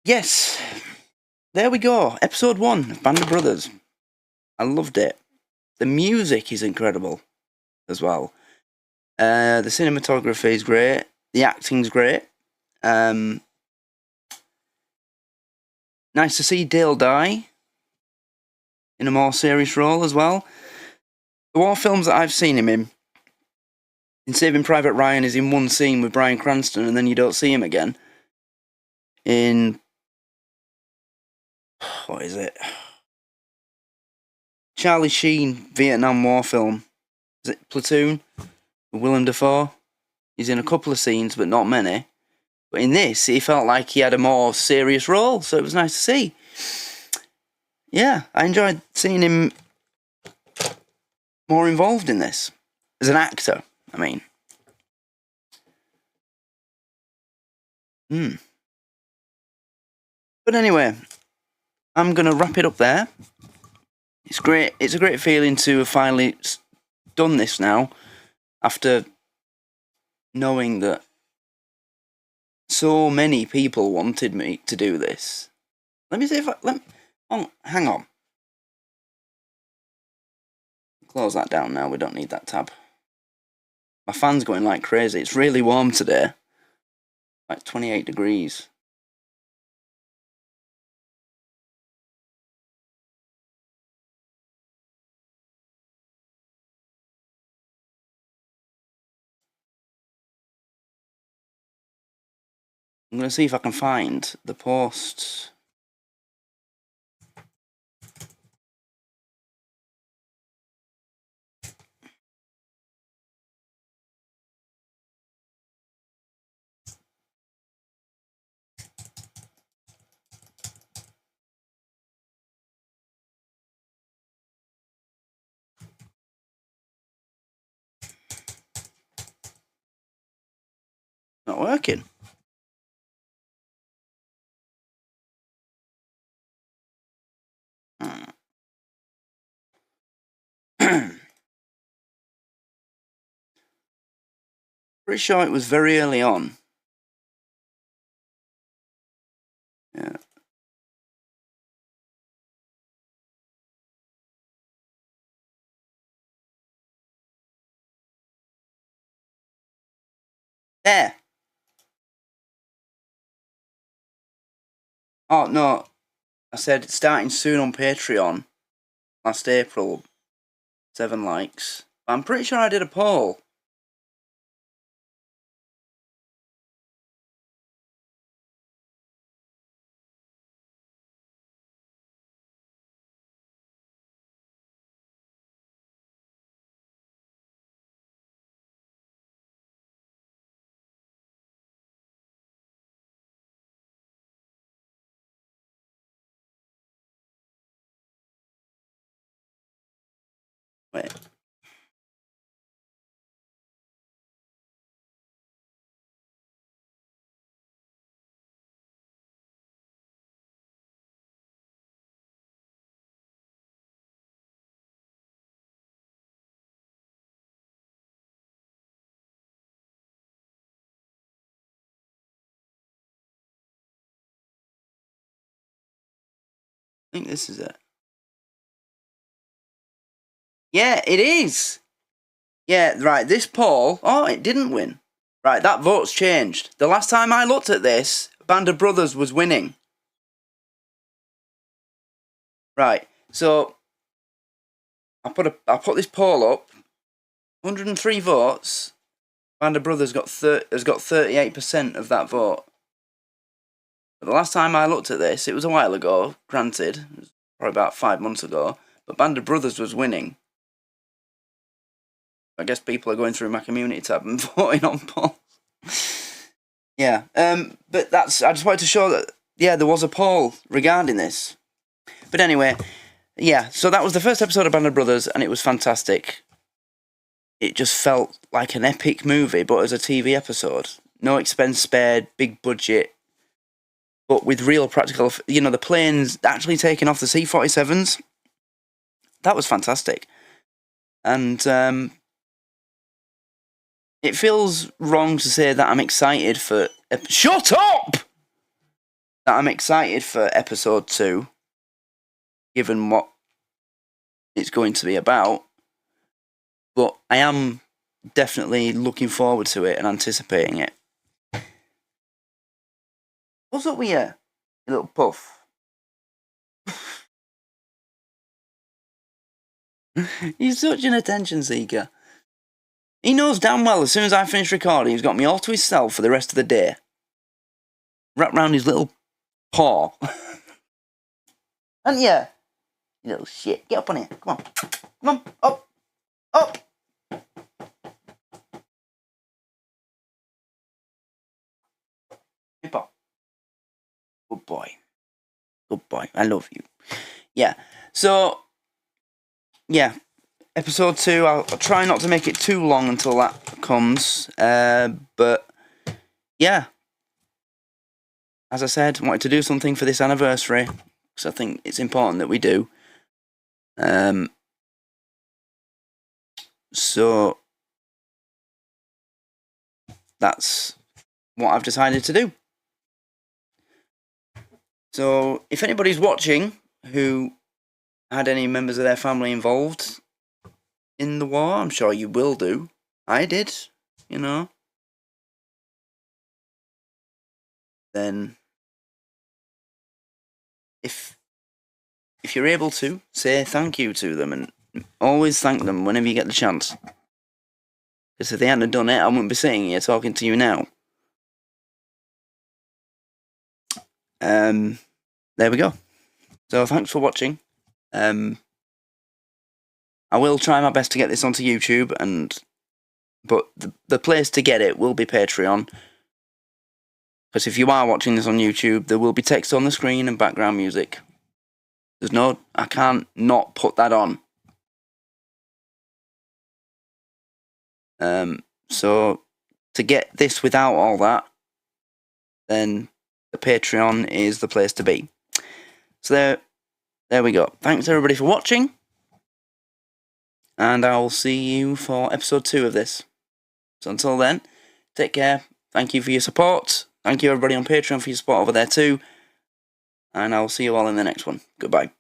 yes, there we go. Episode 1 of Band of Brothers. I loved it. The music is incredible as well. The cinematography is great. The acting's great. Nice to see Dale die in a more serious role as well. The war films that I've seen him in Saving Private Ryan is in one scene with Bryan Cranston and then you don't see him again. In... what is it? Charlie Sheen Vietnam War film. Is it Platoon? With Willem Dafoe. He's in a couple of scenes, but not many. But in this, he felt like he had a more serious role, so it was nice to see. Yeah, I enjoyed seeing him more involved in this. As an actor, I mean. But anyway, I'm going to wrap it up there. It's great. It's a great feeling to have finally done this now, after knowing that so many people wanted me to do this. Let me see if hang on. Close that down now. We don't need that tab. My fan's going like crazy. It's really warm today. Like 28 degrees. I'm going to see if I can find the posts. Not working. Pretty sure it was very early on. Yeah. There. Oh, no. I said starting soon on Patreon. Last April. 7 likes. But I'm pretty sure I did a poll. Wait. I think this is it. Yeah, it is. Yeah, right, this poll... oh, it didn't win. Right, that vote's changed. The last time I looked at this, Band of Brothers was winning. Right, so... I put this poll up. 103 votes. Band of Brothers has got 38% of that vote. But the last time I looked at this, it was a while ago, granted. It was probably about 5 months ago. But Band of Brothers was winning. I guess people are going through my community tab and voting on polls. Yeah, but I just wanted to show that, yeah, there was a poll regarding this. But anyway, yeah, so that was the first episode of Band of Brothers, and it was fantastic. It just felt like an epic movie, but as a TV episode. No expense spared, big budget, but with real practical, you know, the planes actually taking off the C-47s. That was fantastic. And it feels wrong to say that I'm excited for... shut up! That I'm excited for episode 2, given what it's going to be about. But I am definitely looking forward to it and anticipating it. What's up with you, you little puff? He's such an attention seeker. He knows damn well as soon as I finish recording, he's got me all to himself for the rest of the day. Wrap round his little paw. Aren't you? You little shit. Get up on here. Come on. Come on. Up. Up. Good boy. Good boy. Good boy. I love you. Yeah. So, yeah. Episode 2, I'll try not to make it too long until that comes. But, yeah. As I said, I wanted to do something for this anniversary. Because I think it's important that we do. So, that's what I've decided to do. So, if anybody's watching who had any members of their family involved in the war, I'm sure you will do. I did, you know. Then, if you're able to, say thank you to them, and always thank them whenever you get the chance. Because if they hadn't done it, I wouldn't be sitting here talking to you now. There we go. So thanks for watching. I will try my best to get this onto YouTube, but the place to get it will be Patreon. Because if you are watching this on YouTube, there will be text on the screen and background music. I can't not put that on. So to get this without all that, then the Patreon is the place to be. So there we go. Thanks everybody for watching. And I'll see you for episode 2 of this. So until then, take care. Thank you for your support. Thank you everybody on Patreon for your support over there too. And I'll see you all in the next one. Goodbye.